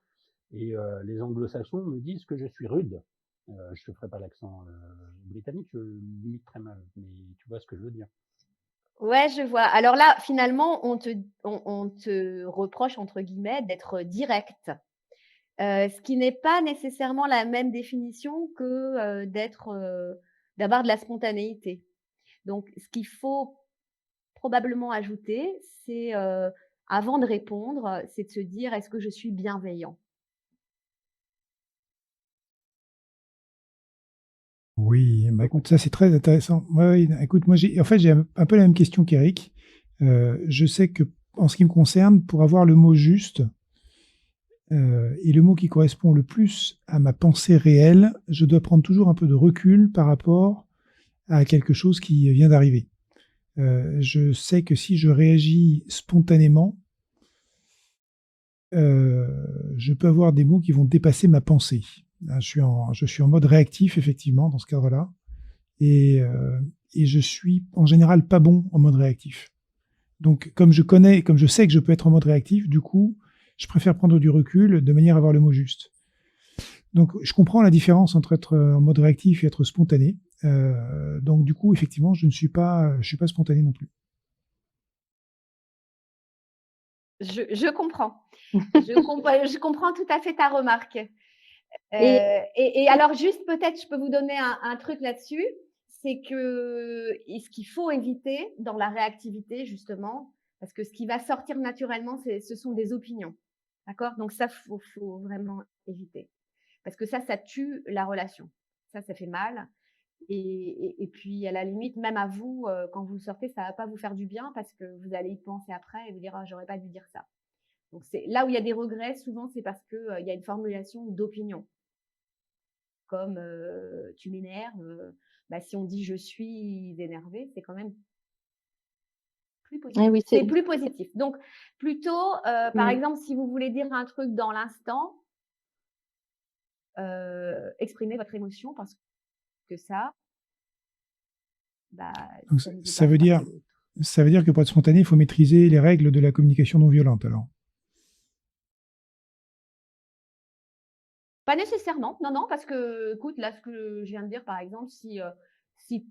Et les anglo-saxons me disent que je suis rude. Je ne ferai pas l'accent britannique, je l'imite très mal, mais tu vois ce que je veux dire. Ouais, je vois. Alors là, finalement, on te reproche, entre guillemets, d'être direct. Ce qui n'est pas nécessairement la même définition que, d'avoir de la spontanéité. Donc ce qu'il faut probablement ajouter, c'est, avant de répondre, c'est de se dire: «Est-ce que je suis bienveillant?» Oui, bah, écoute, ça c'est très intéressant. Ouais, oui, écoute, moi j'ai un peu la même question qu'Eric. Je sais que en ce qui me concerne, pour avoir le mot juste, et le mot qui correspond le plus à ma pensée réelle, je dois prendre toujours un peu de recul par rapport à quelque chose qui vient d'arriver. Je sais que si je réagis spontanément, je peux avoir des mots qui vont dépasser ma pensée. Là, je suis en mode réactif effectivement dans ce cadre-là et je suis en général pas bon en mode réactif. Donc comme je sais que je peux être en mode réactif, du coup, je préfère prendre du recul de manière à avoir le mot juste. Donc je comprends la différence entre être en mode réactif et être spontané. Donc du coup, effectivement, je suis pas spontané non plus. Je comprends. Je comprends tout à fait ta remarque. Et Et alors juste peut-être je peux vous donner un truc là-dessus, c'est que ce qu'il faut éviter dans la réactivité justement, parce que ce qui va sortir naturellement, ce sont des opinions. D'accord? Donc ça, faut vraiment éviter. Parce que ça tue la relation. Ça fait mal. Et puis à la limite, même à vous, quand vous sortez, ça va pas vous faire du bien parce que vous allez y penser après et vous dire: «Ah, j'aurais pas dû dire ça». Donc c'est là où il y a des regrets, souvent, c'est parce que, il y a une formulation d'opinion. Comme, «Tu m'énerves», bah, si on dit: «Je suis énervé», c'est quand même plus positif. oui, C'est plus positif. Donc plutôt, par mmh. exemple, si vous voulez dire un truc dans l'instant, exprimez votre émotion parce que ça, bah, Donc ça nous épargne l'autre. ça veut dire que pour être spontané, il faut maîtriser les règles de la communication non violente alors? Pas nécessairement, non, non, parce que, écoute, là, ce que je viens de dire, par exemple, si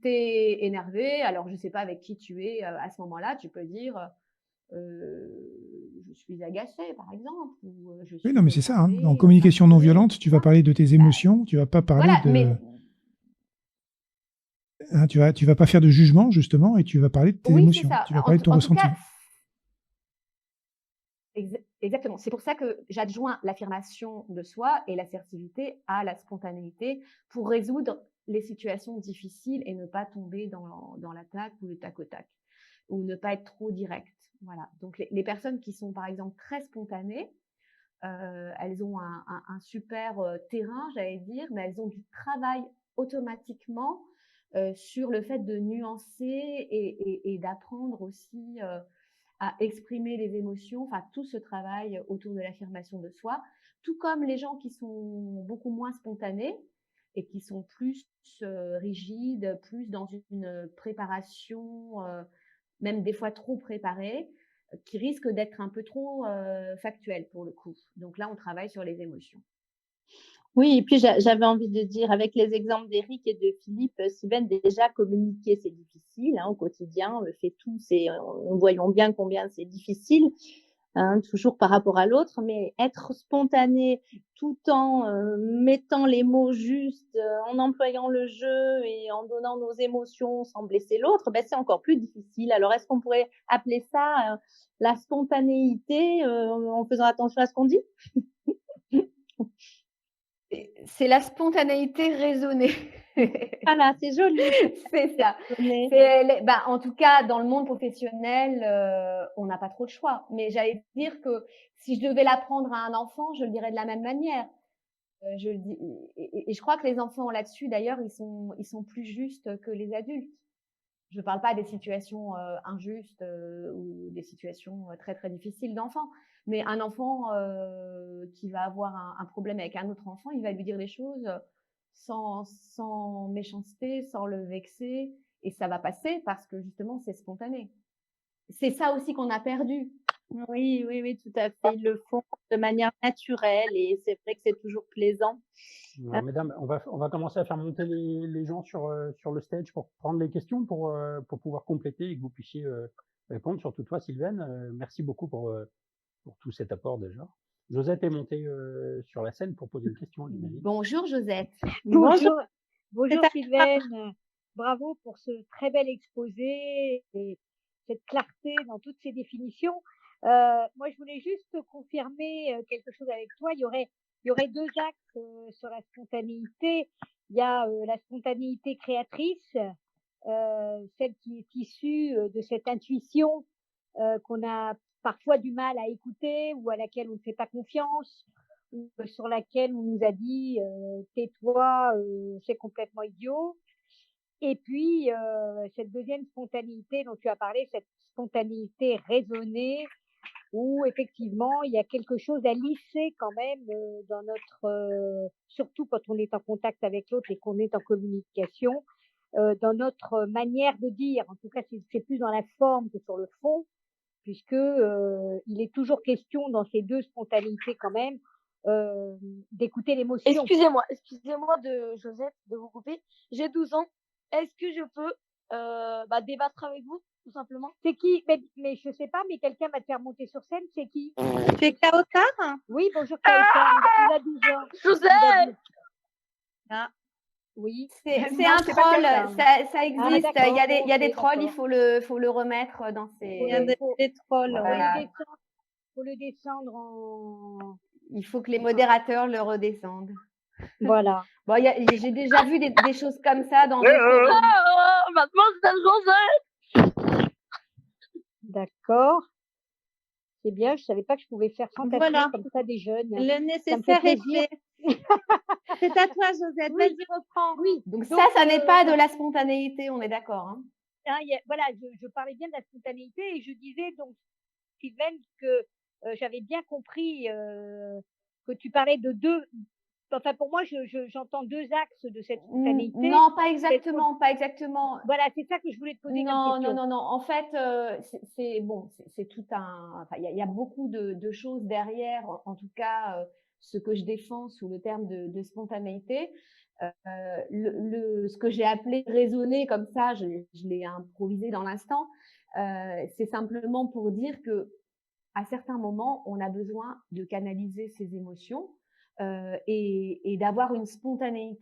tu es énervé, alors je sais pas avec qui tu es, à ce moment-là, tu peux dire, je suis agacée, par exemple, ou je Oui, suis non, mais c'est ça, hein. En énervée, communication non fatiguée, violente, tu vas voilà. parler de tes émotions, tu vas pas parler Voilà, de, mais hein, tu vas pas faire de jugement, justement, et tu vas parler de tes oui, c'est émotions. ça. Tu vas parler de ton En tout cas, ressenti. exactement. C'est pour ça que j'adjoins l'affirmation de soi et l'assertivité à la spontanéité pour résoudre les situations difficiles et ne pas tomber dans l'attaque ou le tac au tac, ou ne pas être trop direct. Voilà. Donc les personnes qui sont par exemple très spontanées, elles ont un super terrain, j'allais dire, mais elles ont du travail automatiquement sur le fait de nuancer et d'apprendre aussi à exprimer les émotions, enfin tout ce travail autour de l'affirmation de soi, tout comme les gens qui sont beaucoup moins spontanés et qui sont plus rigides, plus dans une préparation, même des fois trop préparée, qui risquent d'être un peu trop factuels pour le coup. Donc là, on travaille sur les émotions. Oui, et puis j'avais envie de dire, avec les exemples d'Éric et de Philippe, Sylvaine, déjà communiquer, c'est difficile au quotidien, on le fait tous et nous voyons bien combien c'est difficile, toujours par rapport à l'autre, mais être spontané tout en mettant les mots justes, en employant le jeu et en donnant nos émotions sans blesser l'autre, ben, c'est encore plus difficile. Alors, est-ce qu'on pourrait appeler ça la spontanéité en faisant attention à ce qu'on dit? C'est la spontanéité raisonnée. Voilà, c'est joli. C'est ça. En tout cas, dans le monde professionnel, on n'a pas trop le choix. Mais j'allais dire que si je devais l'apprendre à un enfant, je le dirais de la même manière. Et je crois que les enfants là-dessus, d'ailleurs, ils sont plus justes que les adultes. Je ne parle pas des situations injustes ou des situations très très difficiles d'enfants, mais un enfant qui va avoir un problème avec un autre enfant, il va lui dire les choses sans méchanceté, sans le vexer, et ça va passer parce que justement c'est spontané. C'est ça aussi qu'on a perdu. Oui, oui, oui, tout à fait. Ils le font de manière naturelle et c'est vrai que c'est toujours plaisant. Alors, mesdames, on va commencer à faire monter les gens sur le stage pour prendre les questions pour pouvoir compléter et que vous puissiez répondre. Surtout toi, Sylvaine, merci beaucoup pour tout cet apport déjà. Josette est montée sur la scène pour poser une question, j'imagine. Bonjour Josette. Bonjour. Bonjour Sylvaine, bravo pour ce très bel exposé et cette clarté dans toutes ces définitions. Moi, je voulais juste confirmer quelque chose avec toi. Il y aurait deux axes sur la spontanéité. Il y a la spontanéité créatrice, celle qui est issue de cette intuition qu'on a parfois du mal à écouter ou à laquelle on ne fait pas confiance ou sur laquelle on nous a dit tais-toi, c'est complètement idiot. Et puis cette deuxième spontanéité dont tu as parlé, cette spontanéité raisonnée, où effectivement il y a quelque chose à lisser quand même dans notre, surtout quand on est en contact avec l'autre et qu'on est en communication, dans notre manière de dire. En tout cas, c'est plus dans la forme que sur le fond, puisque il est toujours question dans ces deux spontanéités quand même d'écouter l'émotion. Excusez-moi de Josette de vous couper. J'ai 12 ans. Est-ce que je peux débattre avec vous, tout simplement? C'est qui? Mais je sais pas, mais quelqu'un va te faire monter sur scène. C'est qui? C'est Kaotar? Oui, bonjour Kaotar. Il a 12 ans. Josette! Ah, Oui. C'est Non, un c'est pas troll, Kaotar. ça existe. d'accord, Il y a des ok, trolls, d'accord. faut le remettre dans il y a ses. des trolls, Voilà. oui. Faut le descendre en. Il faut que les modérateurs le redescendent. Voilà. Bon, j'ai déjà vu des choses comme ça dans d'autres. Maintenant, c'est Josette! D'accord. C'est bien, je savais pas que je pouvais faire fantasmer Voilà. comme ça des jeunes. Le Ça me fait nécessaire est plaisir. fait. C'est à toi, Josette. Oui. Vas-y, reprends. Oui. Donc ça n'est pas de la spontanéité, on est d'accord. Hein. Voilà, je parlais bien de la spontanéité et je disais donc, Sylvaine, que j'avais bien compris que tu parlais de deux. Enfin, pour moi, j'entends deux axes de cette spontanéité. Non, pas exactement, pas exactement. Voilà, c'est ça que je voulais te poser comme question. Non. En fait, c'est bon, c'est tout un. Enfin, il y a beaucoup de choses derrière. En tout cas, ce que je défends sous le terme de spontanéité. Ce que j'ai appelé raisonner comme ça, je l'ai improvisé dans l'instant. C'est simplement pour dire que à certains moments, on a besoin de canaliser ses émotions et d'avoir une spontanéité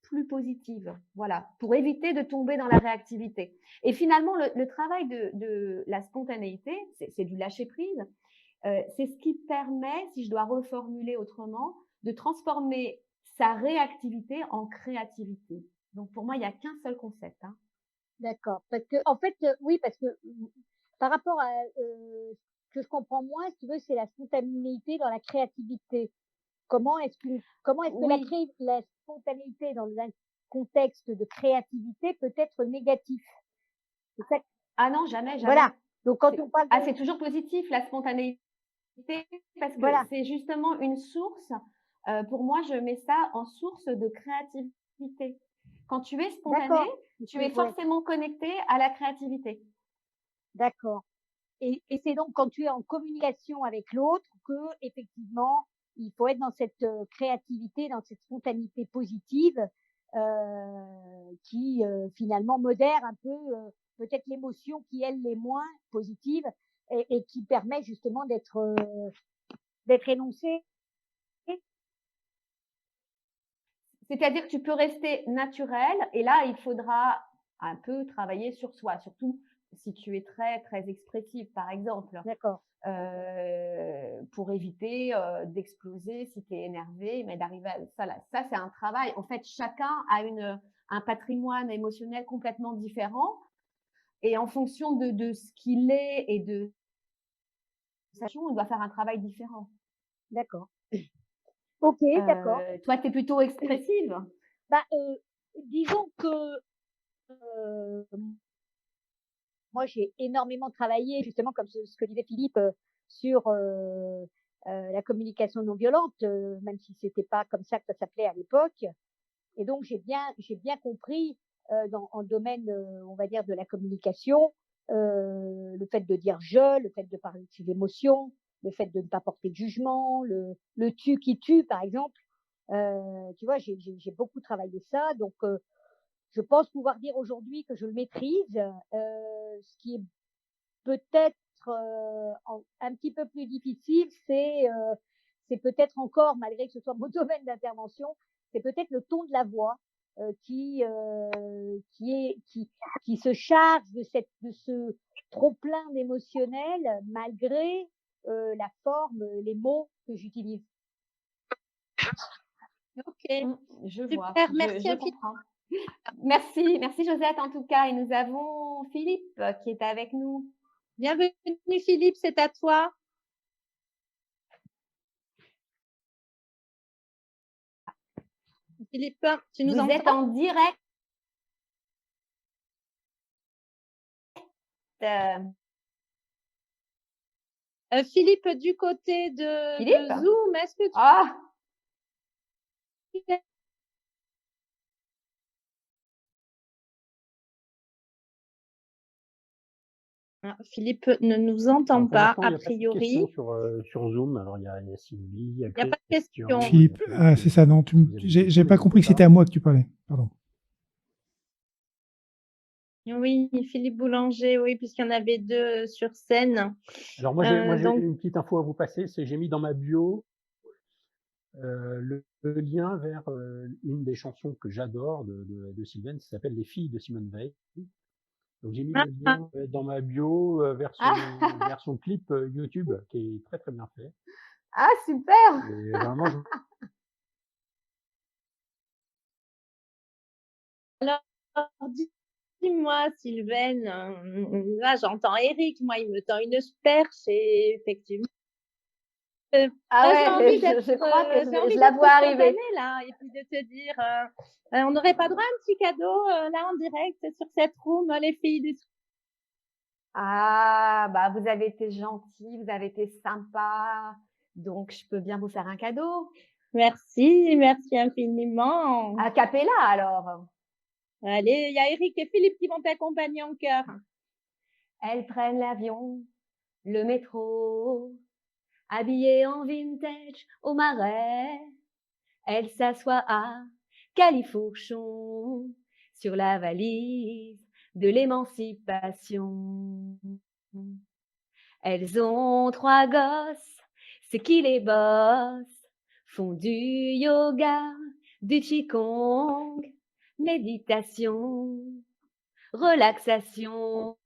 plus positive, voilà, pour éviter de tomber dans la réactivité. Et finalement, le travail de la spontanéité, c'est du lâcher prise. C'est ce qui permet, si je dois reformuler autrement, de transformer sa réactivité en créativité. Donc pour moi, il n'y a qu'un seul concept. Hein. D'accord. Parce que, en fait, oui, parce que par rapport à ce que je comprends moins, si tu veux, c'est la spontanéité dans la créativité. Comment est-ce que Oui. la spontanéité dans un contexte de créativité peut être négatif? C'est ça. Ah non, jamais, Voilà. jamais. Donc quand on parle C'est toujours positif, la spontanéité, parce que voilà, c'est justement une source. Pour moi, je mets ça en source de créativité. Quand tu es spontané, d'accord. tu es Ouais, forcément connecté à la créativité. d'accord. Et c'est donc quand tu es en communication avec l'autre que effectivement il faut être dans cette créativité, dans cette spontanéité positive qui finalement modère un peu peut-être l'émotion qui elle l'est moins positive et qui permet justement d'être énoncée. C'est-à-dire que tu peux rester naturel et là, il faudra un peu travailler sur soi, surtout si tu es très, très expressif, par exemple, D'accord, pour éviter d'exploser si tu es énervé, mais d'arriver à ça. Là, ça, c'est un travail. En fait, chacun a un patrimoine émotionnel complètement différent et en fonction de ce qu'il est et de sa situation, on doit faire un travail différent. d'accord. Ok, d'accord. Toi, tu es plutôt expressive. Bah, disons que euh, moi, j'ai énormément travaillé, justement, comme ce que disait Philippe, sur la communication non violente, même si c'était pas comme ça que ça s'appelait à l'époque. Et donc, j'ai bien compris en domaine, on va dire, de la communication, le fait de dire je, le fait de parler de ses émotions, le fait de ne pas porter de jugement, le tu qui tue, par exemple. Tu vois, j'ai beaucoup travaillé ça, donc je pense pouvoir dire aujourd'hui que je le maîtrise. Ce qui est peut-être un petit peu plus difficile, c'est peut-être encore, malgré que ce soit mon domaine d'intervention, c'est peut-être le ton de la voix qui se charge de ce trop plein d'émotionnel malgré la forme, les mots que j'utilise. Ok, Je vois, super. Merci je infiniment. comprends. Merci, merci Josette en tout cas. Et nous avons Philippe qui est avec nous. Bienvenue Philippe, c'est à toi. Philippe, tu nous Vous êtes entends? en direct. Philippe, du côté de Philippe? Zoom, est-ce que tu Ah, Philippe ne nous entend Alors, pour pas, l'instant, il a n'y a pas de questions priori. sur Zoom. Alors, il y a Sylvie, il y a Il n'y a pas de Christian. question. Philippe, ah, c'est ça, non, j'ai pas compris que c'était à moi que tu parlais. Pardon. Oui, Philippe Boulanger, oui, puisqu'il y en avait deux sur scène. Alors, moi, j'ai Donc, une petite info à vous passer. C'est j'ai mis dans ma bio le lien vers une des chansons que j'adore de Sylvain, qui s'appelle Les filles de Simone Veil. Donc j'ai mis le lien dans ma bio vers son clip YouTube qui est très très bien fait. ah super. Et vraiment, alors, dis-moi, Sylvaine, là, j'entends Eric, moi, il me tend une perche et effectivement. Ah Là, j'ai ouais, envie je crois que j'ai envie je la d'être vois arriver. spontanée, là, et puis de te dire, on n'aurait pas droit à un petit cadeau, là, en direct, sur cette room, les filles des... Ah, bah vous avez été gentil, vous avez été sympa, donc je peux bien vous faire un cadeau. Merci, merci infiniment. A cappella alors. Allez, il y a Eric et Philippe qui vont t'accompagner en chœur. Elles prennent l'avion, le métro, habillées en vintage au marais. Elles s'assoient à Califourchon sur la valise de l'émancipation. Elles ont 3 gosses, c'est qui les boss? Font du yoga, du qigong, méditation, relaxation.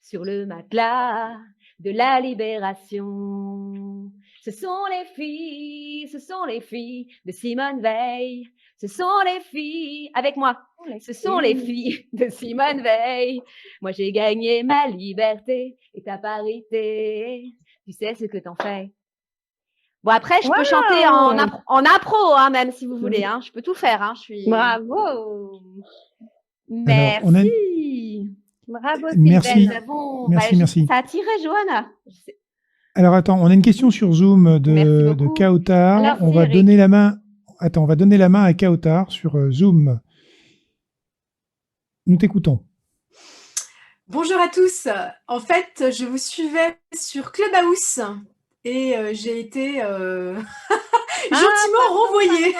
Sur le matelas de la libération. Ce sont les filles de Simone Veil. Ce sont les filles, avec moi, ce sont les filles de Simone Veil. Moi j'ai gagné ma liberté et ta parité. Tu sais ce que t'en fais. Bon après, je peux chanter en impro, hein, même si vous voulez. Hein. Je peux tout faire. Hein. Je suis. Bravo. Merci. on a- Bravo, Merci. Sylvaine. Merci. Ça a attiré Johanna. Alors attends, on a une question sur Zoom de beaucoup. Kautar. Alors, On va Eric. donner la main. Attends, on va donner la main à Kautar sur Zoom. Nous t'écoutons. Bonjour à tous. En fait, je vous suivais sur Clubhouse et j'ai été gentiment renvoyée.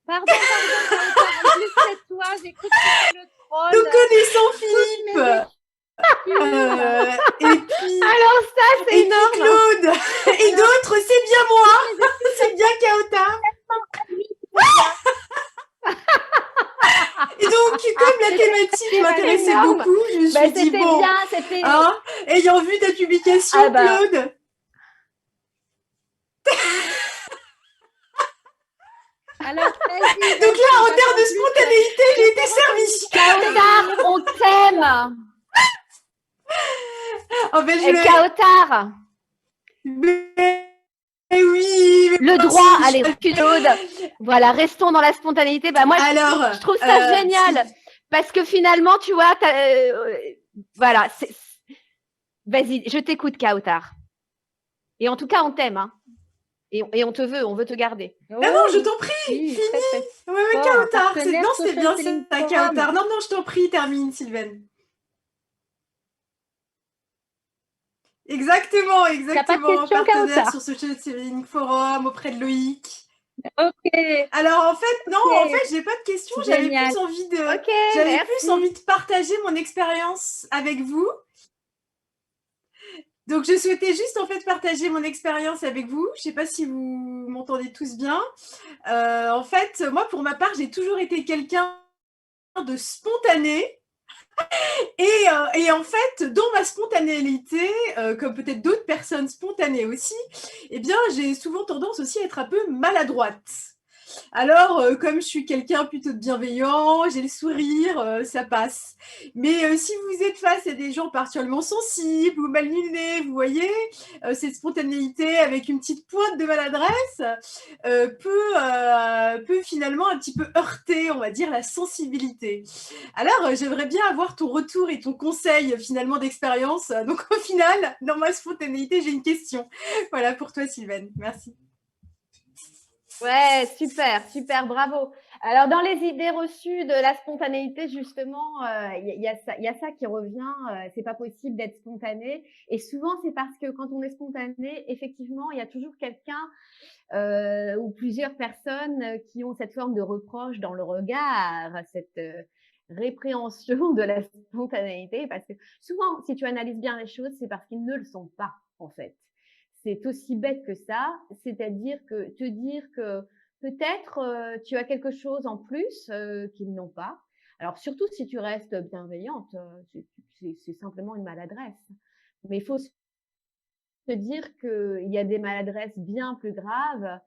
Pardon. En plus, c'est toi, j'écoute le troll. Nous connaissons Philippe. Et puis, Alors ça, c'est et énorme. puis Claude et d'autres, c'est bien moi. C'est bien Kautar. Et donc, comme la thématique m'intéressait énorme. beaucoup, je me suis dit, bon, bien, c'était... hein, ayant vu ta publication, Claude. Alors, Donc là, en termes de spontanéité, j'ai été servie. Kautar, on t'aime. En fait, Et Kautar, Mais oui. le droit, allez, Claude. Voilà, restons dans la spontanéité. Bah, moi, alors, je trouve ça génial. Parce que finalement, tu vois, voilà. Vas-y, je t'écoute, Kautar. Et en tout cas, on t'aime. Hein. Et on veut te garder. Non, je t'en prie, fini. Oui, Kautar. Non, c'est bien ça, Kautar. Non, je t'en prie, termine, Sylvaine. Exactement. T'as pas de question, Partenaire Kautar? sur Social Selling Forum auprès de Loïc. Ok. Alors en fait, non, j'ai pas de questions. J'avais plus envie de partager mon expérience avec vous. Donc je souhaitais juste en fait partager mon expérience avec vous. Je sais pas si vous m'entendez tous bien. En fait, moi pour ma part, j'ai toujours été quelqu'un de spontané. Et en fait, dans ma spontanéité, comme peut-être d'autres personnes spontanées aussi, eh bien, j'ai souvent tendance aussi à être un peu maladroite. Alors, comme je suis quelqu'un plutôt de bienveillant, j'ai le sourire, ça passe. Mais si vous êtes face à des gens particulièrement sensibles ou mal-lunés, vous voyez, cette spontanéité avec une petite pointe de maladresse peut finalement un petit peu heurter, on va dire, la sensibilité. Alors, j'aimerais bien avoir ton retour et ton conseil finalement d'expérience. Donc, au final, dans ma spontanéité, j'ai une question. Voilà pour toi, Sylvaine. Merci. Ouais, super, bravo. Alors, dans les idées reçues de la spontanéité, justement, y a ça qui revient. C'est pas possible d'être spontané. Et souvent, c'est parce que quand on est spontané, effectivement, il y a toujours quelqu'un ou plusieurs personnes qui ont cette forme de reproche dans le regard, cette répréhension de la spontanéité. Parce que souvent, si tu analyses bien les choses, c'est parce qu'ils ne le sont pas, en fait. C'est aussi bête que ça, c'est-à-dire que te dire que peut-être tu as quelque chose en plus qu'ils n'ont pas. Alors surtout si tu restes bienveillante, c'est simplement une maladresse. Mais il faut se dire qu'il y a des maladresses bien plus graves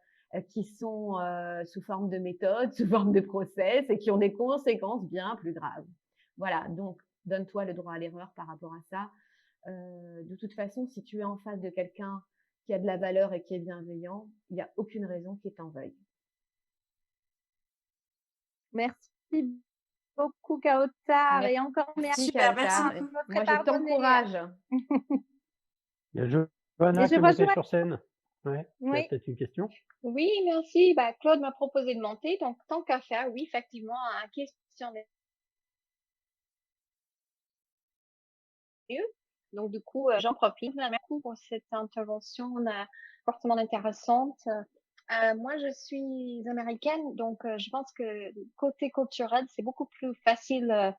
qui sont sous forme de méthode, sous forme de process et qui ont des conséquences bien plus graves. Voilà, donc donne-toi le droit à l'erreur par rapport à ça. De toute façon, si tu es en face de quelqu'un qui a de la valeur et qui est bienveillant, il n'y a aucune raison qu'il t'en veuille. Merci beaucoup, Kautar. Et encore merci. Super, merci beaucoup. Moi, je t'encourage. Il y a Johanna qui est montée sur scène. Ouais, Oui. tu as peut-être une question? Oui, merci. Claude m'a proposé de monter, donc tant qu'à faire, oui, effectivement, un questionnaire. Donc du coup, j'en profite. Merci beaucoup pour cette intervention fortement intéressante. Moi, je suis américaine, donc je pense que côté culturel, c'est beaucoup plus facile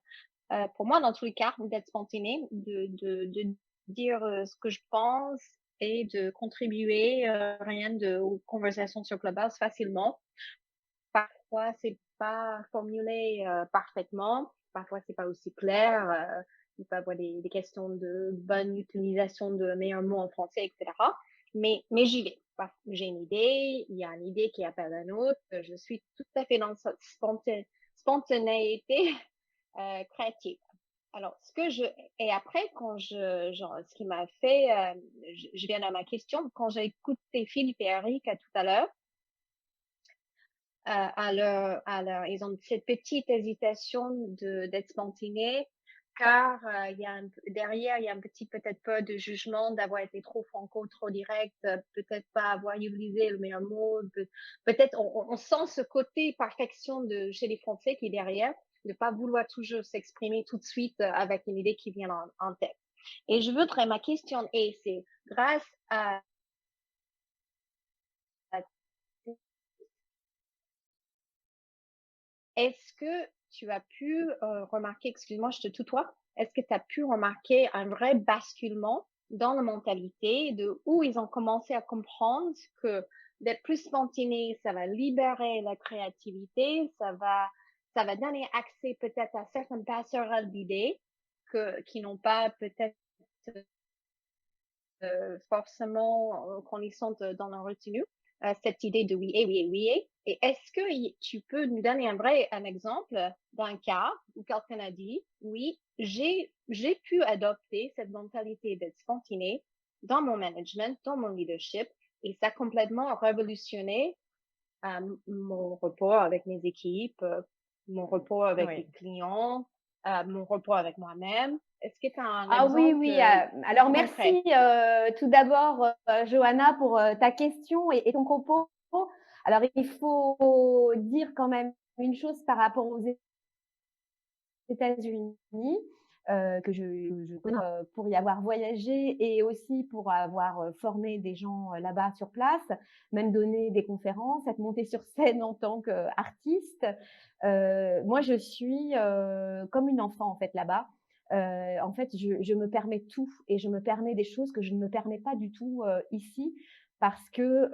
pour moi, dans tous les cas, d'être spontané, de dire ce que je pense et de contribuer rien aux conversations sur Clubhouse facilement. Parfois, c'est pas formulé parfaitement. Parfois, c'est pas aussi clair. Il peut y avoir des questions de bonne utilisation de meilleurs mots en français, etc. Mais j'y vais. J'ai une idée, il y a une idée qui appelle une autre. Je suis tout à fait dans cette spontanéité créative. Alors, et après, ce qui m'a fait, je viens à ma question, quand j'ai écouté Philippe et Eric tout à l'heure, ils ont cette petite hésitation d'être spontané, car derrière, il y a un petit peut-être peur de jugement, d'avoir été trop franco, trop direct, peut-être pas avoir utilisé le meilleur mot, peut-être on sent ce côté perfection chez les Français qui est derrière, de pas vouloir toujours s'exprimer tout de suite avec une idée qui vient en tête. Et ma question c'est grâce à est-ce que tu as pu remarquer, excuse-moi, je te tutoie, est-ce que tu as pu remarquer un vrai basculement dans la mentalité de où ils ont commencé à comprendre que d'être plus spontané, ça va libérer la créativité, ça va donner accès peut-être à certaines passerelles d'idées qui n'ont pas peut-être forcément connaissantes dans leur retenue. Cette idée de oui et oui et oui et est-ce que tu peux nous donner un exemple d'un cas où quelqu'un a dit oui, j'ai pu adopter cette mentalité d'être spontané dans mon management, dans mon leadership et ça a complètement révolutionné mon rapport avec mes équipes, mon rapport avec les clients, mon rapport avec moi-même. Est-ce que tu as un Ah oui, exemple oui. Alors concret? merci tout d'abord, Johanna, pour ta question et ton propos. Alors il faut dire quand même une chose par rapport aux États-Unis, que je connais pour y avoir voyagé et aussi pour avoir formé des gens là-bas sur place, même donné des conférences, être montée sur scène en tant qu'artiste. Moi, je suis comme une enfant en fait là-bas. En fait, je me permets tout et je me permets des choses que je ne me permets pas du tout ici parce que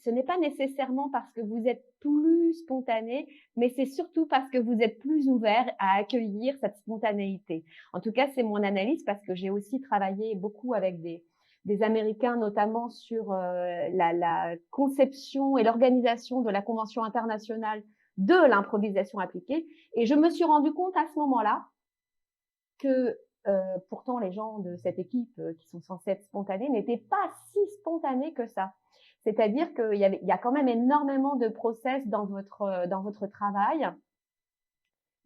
ce n'est pas nécessairement parce que vous êtes plus spontané, mais c'est surtout parce que vous êtes plus ouvert à accueillir cette spontanéité. En tout cas, c'est mon analyse parce que j'ai aussi travaillé beaucoup avec des Américains, notamment sur la conception et l'organisation de la Convention internationale de l'improvisation appliquée. Et je me suis rendu compte à ce moment-là que pourtant les gens de cette équipe qui sont censés être spontanés n'étaient pas si spontanés que ça. C'est-à-dire qu'il y a quand même énormément de process dans votre travail,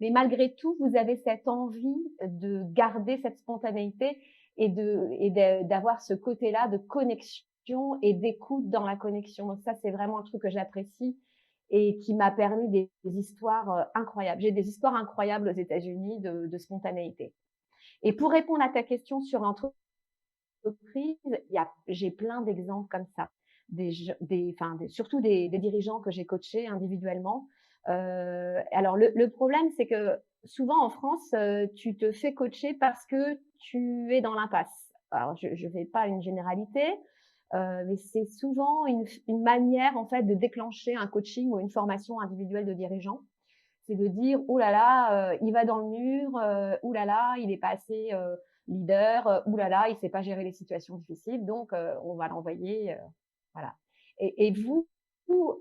mais malgré tout, vous avez cette envie de garder cette spontanéité et d'avoir ce côté-là de connexion et d'écoute dans la connexion. Donc ça, c'est vraiment un truc que j'apprécie et qui m'a permis des histoires incroyables. J'ai des histoires incroyables aux États-Unis de spontanéité. Et pour répondre à ta question sur l'entreprise, j'ai plein d'exemples comme ça. Surtout des dirigeants que j'ai coachés individuellement. Alors le problème, c'est que souvent en France, tu te fais coacher parce que tu es dans l'impasse. Alors je fais pas une généralité, mais c'est souvent une manière en fait de déclencher un coaching ou une formation individuelle de dirigeants. C'est de dire oh là là, il va dans le mur, oh là là, il est pas assez leader, oh là là, il sait pas gérer les situations difficiles, donc on va l'envoyer, voilà. Et vous,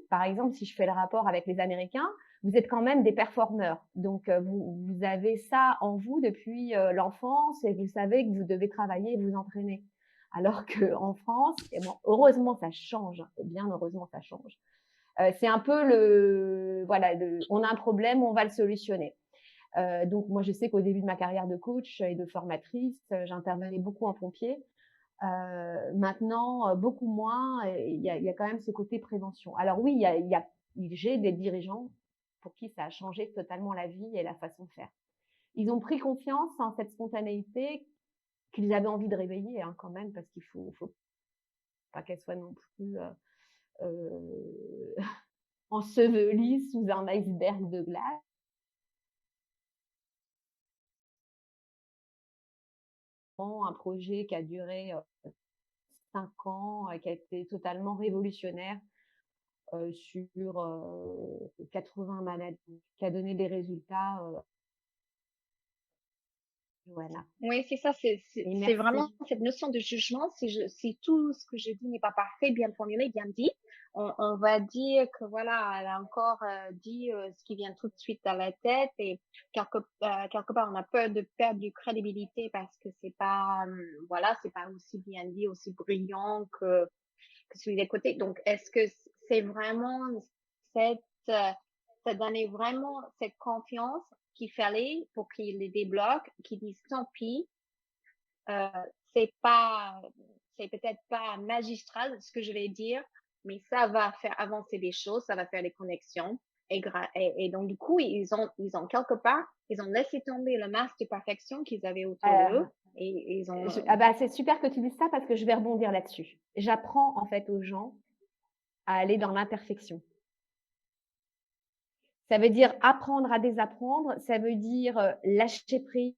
par exemple, si je fais le rapport avec les Américains, vous êtes quand même des performeurs, donc vous avez ça en vous depuis l'enfance et vous savez que vous devez travailler et vous entraîner. Alors que en France, et bon, heureusement ça change, bien heureusement ça change. C'est un peu on a un problème, on va le solutionner. Donc moi, je sais qu'au début de ma carrière de coach et de formatrice, j'intervenais beaucoup en pompier. Maintenant, beaucoup moins. Il y a quand même ce côté prévention. Alors oui, j'ai des dirigeants pour qui ça a changé totalement la vie et la façon de faire. Ils ont pris confiance en cette spontanéité qu'ils avaient envie de réveiller quand même, parce qu'il faut pas qu'elle soit non plus ensevelie sous un iceberg de glace. prends un projet qui a duré 5 ans, qui a été totalement révolutionnaire sur 80 maladies, qui a donné des résultats, voilà. Oui, c'est ça, c'est Et vraiment merci. cette notion de jugement. Si tout ce que je dis n'est pas parfait, bien formulé, bien dit, on va dire que voilà, elle a encore dit ce qui vient tout de suite à la tête et quelque part, on a peur de perdre du crédibilité parce que c'est pas, voilà, c'est pas aussi bien dit, aussi brillant que celui des côtés. Donc, est-ce que c'est vraiment cette, euh, ça donnait vraiment cette confiance qu'il fallait pour qu'il les débloque, qu'ils disent tant pis, euh, c'est pas, c'est peut-être pas magistral ce que je vais dire, mais ça va faire avancer des choses, ça va faire des connexions. Et donc, du coup, ils ont quelque part, ils ont laissé tomber le masque de perfection qu'ils avaient autour d'eux. Et ils ont. Ah bah, c'est super que tu dises ça parce que je vais rebondir là-dessus. J'apprends en fait aux gens à aller dans l'imperfection. Ça veut dire apprendre à désapprendre, ça veut dire lâcher prise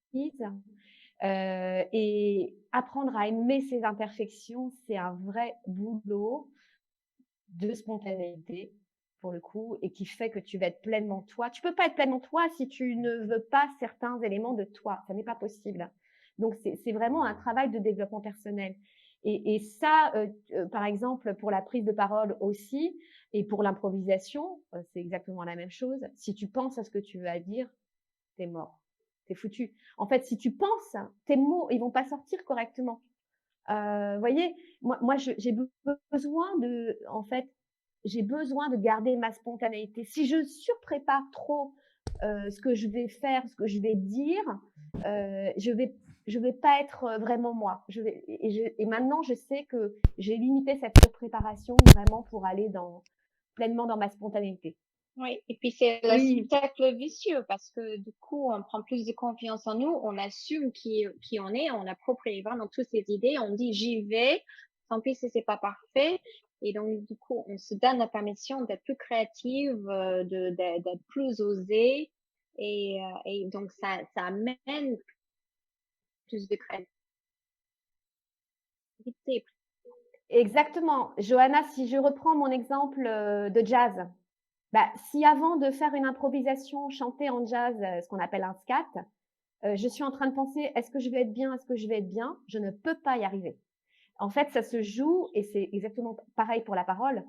et apprendre à aimer ses imperfections, c'est un vrai boulot de spontanéité pour le coup et qui fait que tu vas être pleinement toi. Tu peux pas être pleinement toi si tu ne veux pas certains éléments de toi. Ça n'est pas possible. Donc, c'est vraiment un travail de développement personnel. Et ça, par exemple, pour la prise de parole aussi et pour l'improvisation, c'est exactement la même chose. Si tu penses à ce que tu veux dire, t'es mort. T'es foutu. En fait, si tu penses, tes mots, ils vont pas sortir correctement. Voyez, moi j'ai besoin de, en fait, j'ai besoin de garder ma spontanéité. Si je surprépare trop ce que je vais faire, ce que je vais dire, je vais pas être vraiment moi. Et maintenant, je sais que j'ai limité cette surpréparation vraiment pour aller pleinement dans ma spontanéité. Oui, et puis c'est le Oui, cercle vicieux parce que du coup, on prend plus de confiance en nous, on assume qui on est, on approprie vraiment toutes ces idées, on dit j'y vais, tant pis si c'est pas parfait. Et donc, du coup, on se donne la permission d'être plus créative, d'être plus osée. Et donc, ça amène plus de créativité. Exactement. Johanna, si je reprends mon exemple de jazz, bah, si avant de faire une improvisation, chanter en jazz, ce qu'on appelle un scat, je suis en train de penser, est-ce que je vais être bien, est-ce que je vais être bien? Je ne peux pas y arriver. En fait, ça se joue, et c'est exactement pareil pour la parole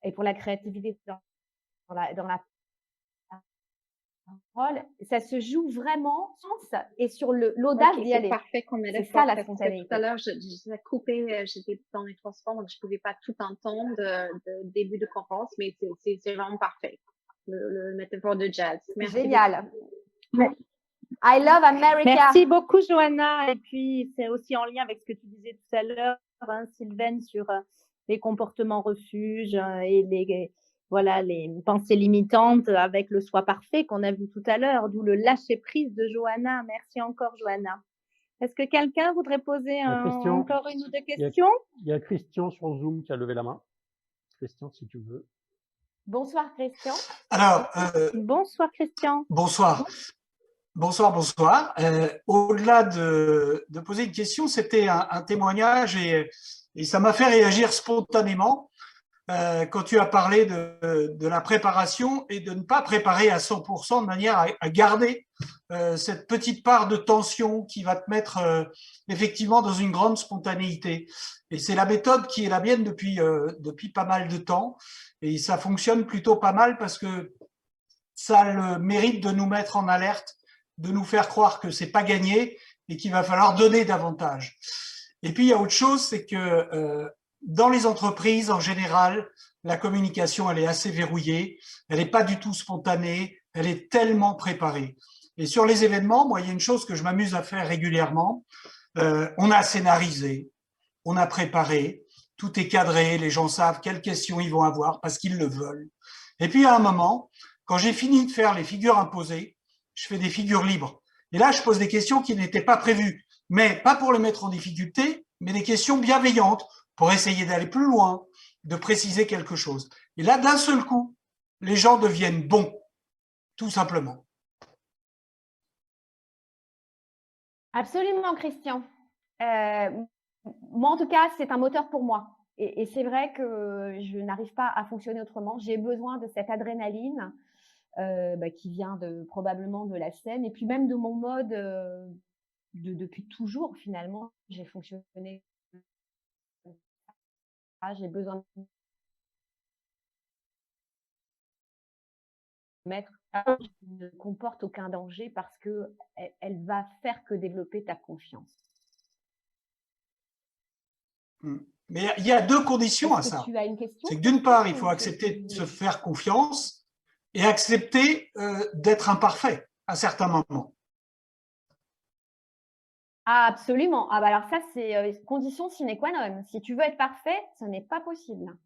et pour la créativité dans la parole. Ça se joue vraiment et sur l'audace Ok, d'y c'est aller. parfait comme C'est métaphore ça la parce que tout à spontanéité. l'heure, j'ai coupé, j'étais dans les transports, donc je pouvais pas tout entendre de début de conférence, mais c'est vraiment parfait. Le métaphore de jazz. Merci Génial. ouais. I love America. Merci beaucoup, Johanna. Et puis, c'est aussi en lien avec ce que tu disais tout à l'heure, hein, Sylvaine, sur les comportements refuges et voilà, les pensées limitantes avec le soi parfait qu'on a vu tout à l'heure, d'où le lâcher prise de Johanna. Merci encore, Johanna. Est-ce que quelqu'un voudrait poser Christian. encore une ou deux Il y a- questions? Il y a Christian sur Zoom qui a levé la main. Christian, si tu veux. Bonsoir, Christian. Alors, Bonsoir, Christian. bonsoir. Bonsoir. Au-delà de poser une question, c'était un témoignage et ça m'a fait réagir spontanément quand tu as parlé de la préparation et de ne pas préparer à 100% de manière à garder cette petite part de tension qui va te mettre effectivement dans une grande spontanéité. Et c'est la méthode qui est la mienne depuis pas mal de temps et ça fonctionne plutôt pas mal parce que ça a le mérite de nous mettre en alerte, de nous faire croire que c'est pas gagné et qu'il va falloir donner davantage. Et puis il y a autre chose, c'est que dans les entreprises en général, la communication elle est assez verrouillée, elle n'est pas du tout spontanée, elle est tellement préparée. Et sur les événements, moi il y a une chose que je m'amuse à faire régulièrement, on a scénarisé, on a préparé, tout est cadré, les gens savent quelles questions ils vont avoir parce qu'ils le veulent. Et puis à un moment, quand j'ai fini de faire les figures imposées, je fais des figures libres. Et là, je pose des questions qui n'étaient pas prévues, mais pas pour les mettre en difficulté, mais des questions bienveillantes pour essayer d'aller plus loin, de préciser quelque chose. Et là, d'un seul coup, les gens deviennent bons, tout simplement. Absolument, Christian. Moi, en tout cas, c'est un moteur pour moi. Et c'est vrai que je n'arrive pas à fonctionner autrement. J'ai besoin de cette adrénaline qui vient probablement de la scène et puis même de mon mode depuis toujours, finalement. J'ai fonctionné comme ça. J'ai besoin de mettre qui ne comporte aucun danger parce qu'elle va faire que développer ta confiance. Mais il y a deux conditions à Est-ce que ça. tu as une question? C'est que d'une part, il faut accepter de se faire confiance et accepter d'être imparfait à certains moments. Ah, absolument. Ah, bah alors ça, c'est condition sine qua non. Si tu veux être parfait, ce n'est pas possible.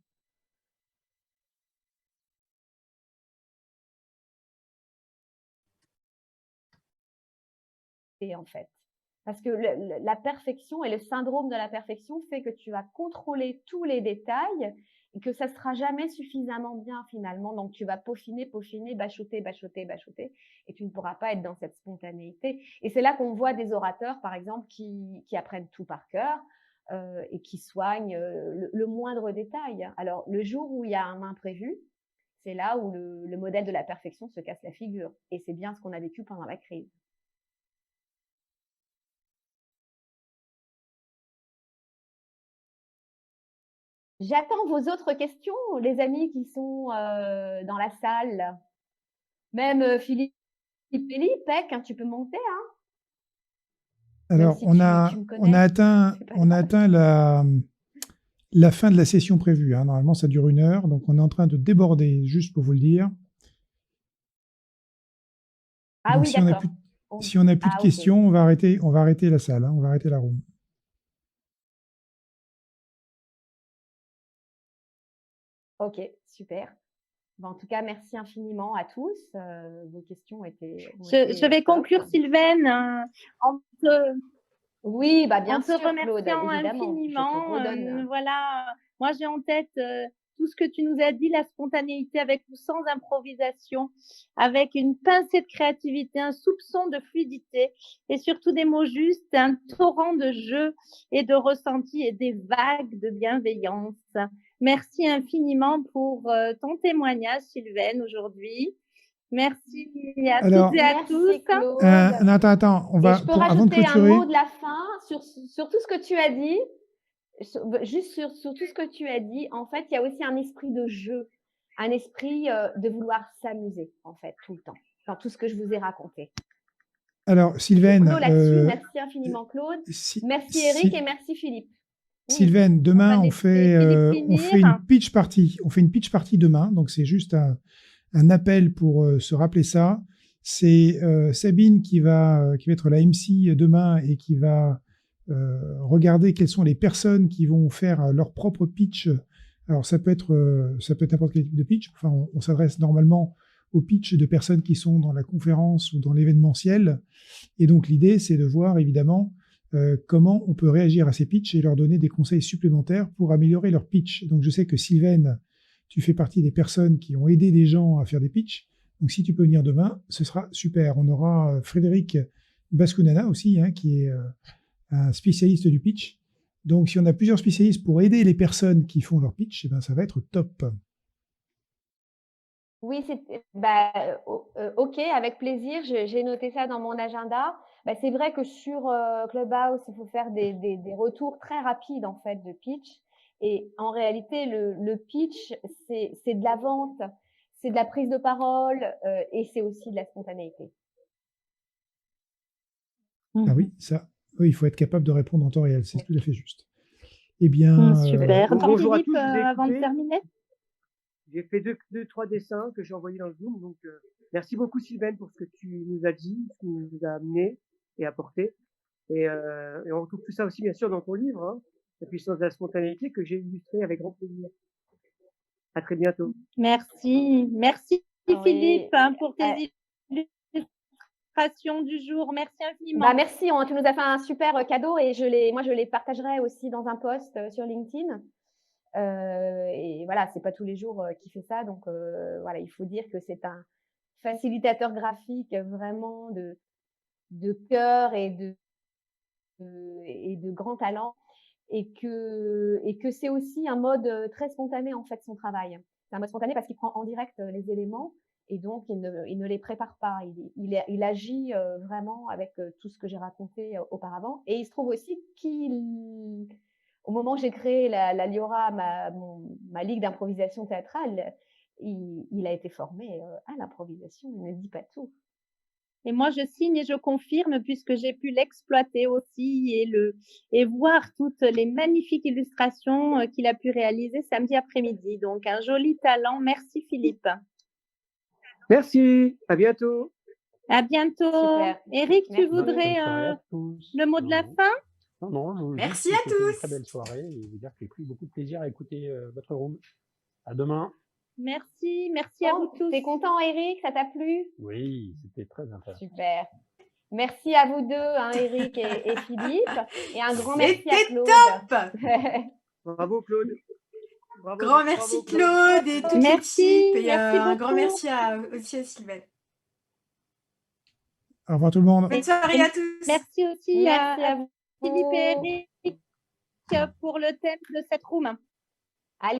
Et en fait, parce que la perfection et le syndrome de la perfection fait que tu vas contrôler tous les détails et que ça ne sera jamais suffisamment bien finalement. Donc, tu vas peaufiner, peaufiner, bachoter, bachoter, bachoter et tu ne pourras pas être dans cette spontanéité. Et c'est là qu'on voit des orateurs, par exemple, qui apprennent tout par cœur et qui soignent le moindre détail. Alors, le jour où il y a un imprévu, c'est là où le modèle de la perfection se casse la figure. Et c'est bien ce qu'on a vécu pendant la crise. J'attends vos autres questions, les amis qui sont dans la salle. Même Philippe Peck, hein, tu peux monter. Hein. Alors, si on a atteint la fin de la session prévue. Hein. Normalement, ça dure 1 heure, donc on est en train de déborder, juste pour vous le dire. Ah donc, oui, d'accord. Si on n'a plus de questions, on va arrêter la salle, hein, on va arrêter la room. Ok, super. Bon, en tout cas, merci infiniment à tous. Vos questions étaient. Je vais conclure, Sylvaine, en te, oui, bah bien sûr, remerciant Claude, évidemment. infiniment. Voilà, moi j'ai en tête tout ce que tu nous as dit, la spontanéité avec ou sans improvisation, avec une pincée de créativité, un soupçon de fluidité et surtout des mots justes, un torrent de jeu et de ressenti et des vagues de bienveillance. Merci infiniment pour ton témoignage, Sylvaine, aujourd'hui. Merci à toutes et à tous. Claude. Attends, on va, je peux rajouter avant de clôturer, un mot de la fin sur tout ce que tu as dit. Juste sur tout ce que tu as dit, en fait, il y a aussi un esprit de jeu, un esprit de vouloir s'amuser, en fait, tout le temps, dans tout ce que je vous ai raconté. Alors, Sylvaine. Merci infiniment, Claude. Merci, Eric, et merci, Philippe. Sylvaine, demain, on fait une pitch party. On fait une pitch party demain, donc c'est juste un appel pour se rappeler ça. C'est Sabine qui va être la MC demain et qui va regarder quelles sont les personnes qui vont faire leur propre pitch. Alors ça peut être n'importe quel type de pitch. Enfin, on s'adresse normalement au pitch de personnes qui sont dans la conférence ou dans l'événementiel. Et donc l'idée, c'est de voir évidemment comment on peut réagir à ces pitchs et leur donner des conseils supplémentaires pour améliorer leur pitch. Donc je sais que Sylvaine, tu fais partie des personnes qui ont aidé des gens à faire des pitchs. Donc si tu peux venir demain, ce sera super. On aura Frédéric Bascunana aussi, hein, qui est un spécialiste du pitch. Donc si on a plusieurs spécialistes pour aider les personnes qui font leur pitch, eh ben, ça va être top. Oui, ok, avec plaisir. J'ai noté ça dans mon agenda. C'est vrai que sur Clubhouse, il faut faire des retours très rapides en fait de pitch. Et en réalité, le pitch, c'est de la vente, c'est de la prise de parole et c'est aussi de la spontanéité. Ah oui, ça, oui, il faut être capable de répondre en temps réel, c'est tout à fait juste. Eh bien, super. Bonjour Philippe, à tous, avant de terminer. J'ai fait deux, trois dessins que j'ai envoyés dans le Zoom. Donc, merci beaucoup, Sylvaine, pour ce que tu nous as dit, ce que tu nous as amené et apporté. Et on retrouve tout ça aussi, bien sûr, dans ton livre, hein, La puissance de la spontanéité, que j'ai illustré avec grand plaisir. À très bientôt. Merci. Merci, Philippe, pour tes illustrations du jour. Merci infiniment. Merci, tu nous as fait un super cadeau et moi, je les partagerai aussi dans un post sur LinkedIn. Et voilà, c'est pas tous les jours qu'il fait ça, donc voilà, il faut dire que c'est un facilitateur graphique vraiment de cœur et et de grands talents et que c'est aussi un mode très spontané en fait son travail. C'est un mode spontané parce qu'il prend en direct les éléments et donc il ne les prépare pas. Il agit vraiment avec tout ce que j'ai raconté auparavant. Et il se trouve aussi au moment où j'ai créé la Liora, ma ligue d'improvisation théâtrale, il a été formé à l'improvisation. Il ne dit pas tout. Et moi, je signe et je confirme puisque j'ai pu l'exploiter aussi et voir toutes les magnifiques illustrations qu'il a pu réaliser samedi après-midi. Donc, un joli talent. Merci, Philippe. Merci, à bientôt. À bientôt. Super. Eric, tu Merci. voudrais Bonne soirée à tous. le mot de la Non. fin? Non, je vous Merci juste à vous souhaiter une tous. très belle soirée et vous dire que j'ai pris beaucoup de plaisir à écouter votre room. À demain. Merci à vous tous. T'es content, Eric? Ça t'a plu? Oui, c'était très intéressant. Super. Merci à vous deux, hein, Eric et Philippe. Et un grand merci à C'était Claude. top. Bravo Claude. Bravo, Grand merci bravo, Claude et toute Merci, l'équipe. Et merci un grand beaucoup. merci aussi à Sylvaine. Au revoir tout le monde. Bonne soirée à tous. Merci aussi Merci à à vous. Philippe et Eric pour le thème de cette room.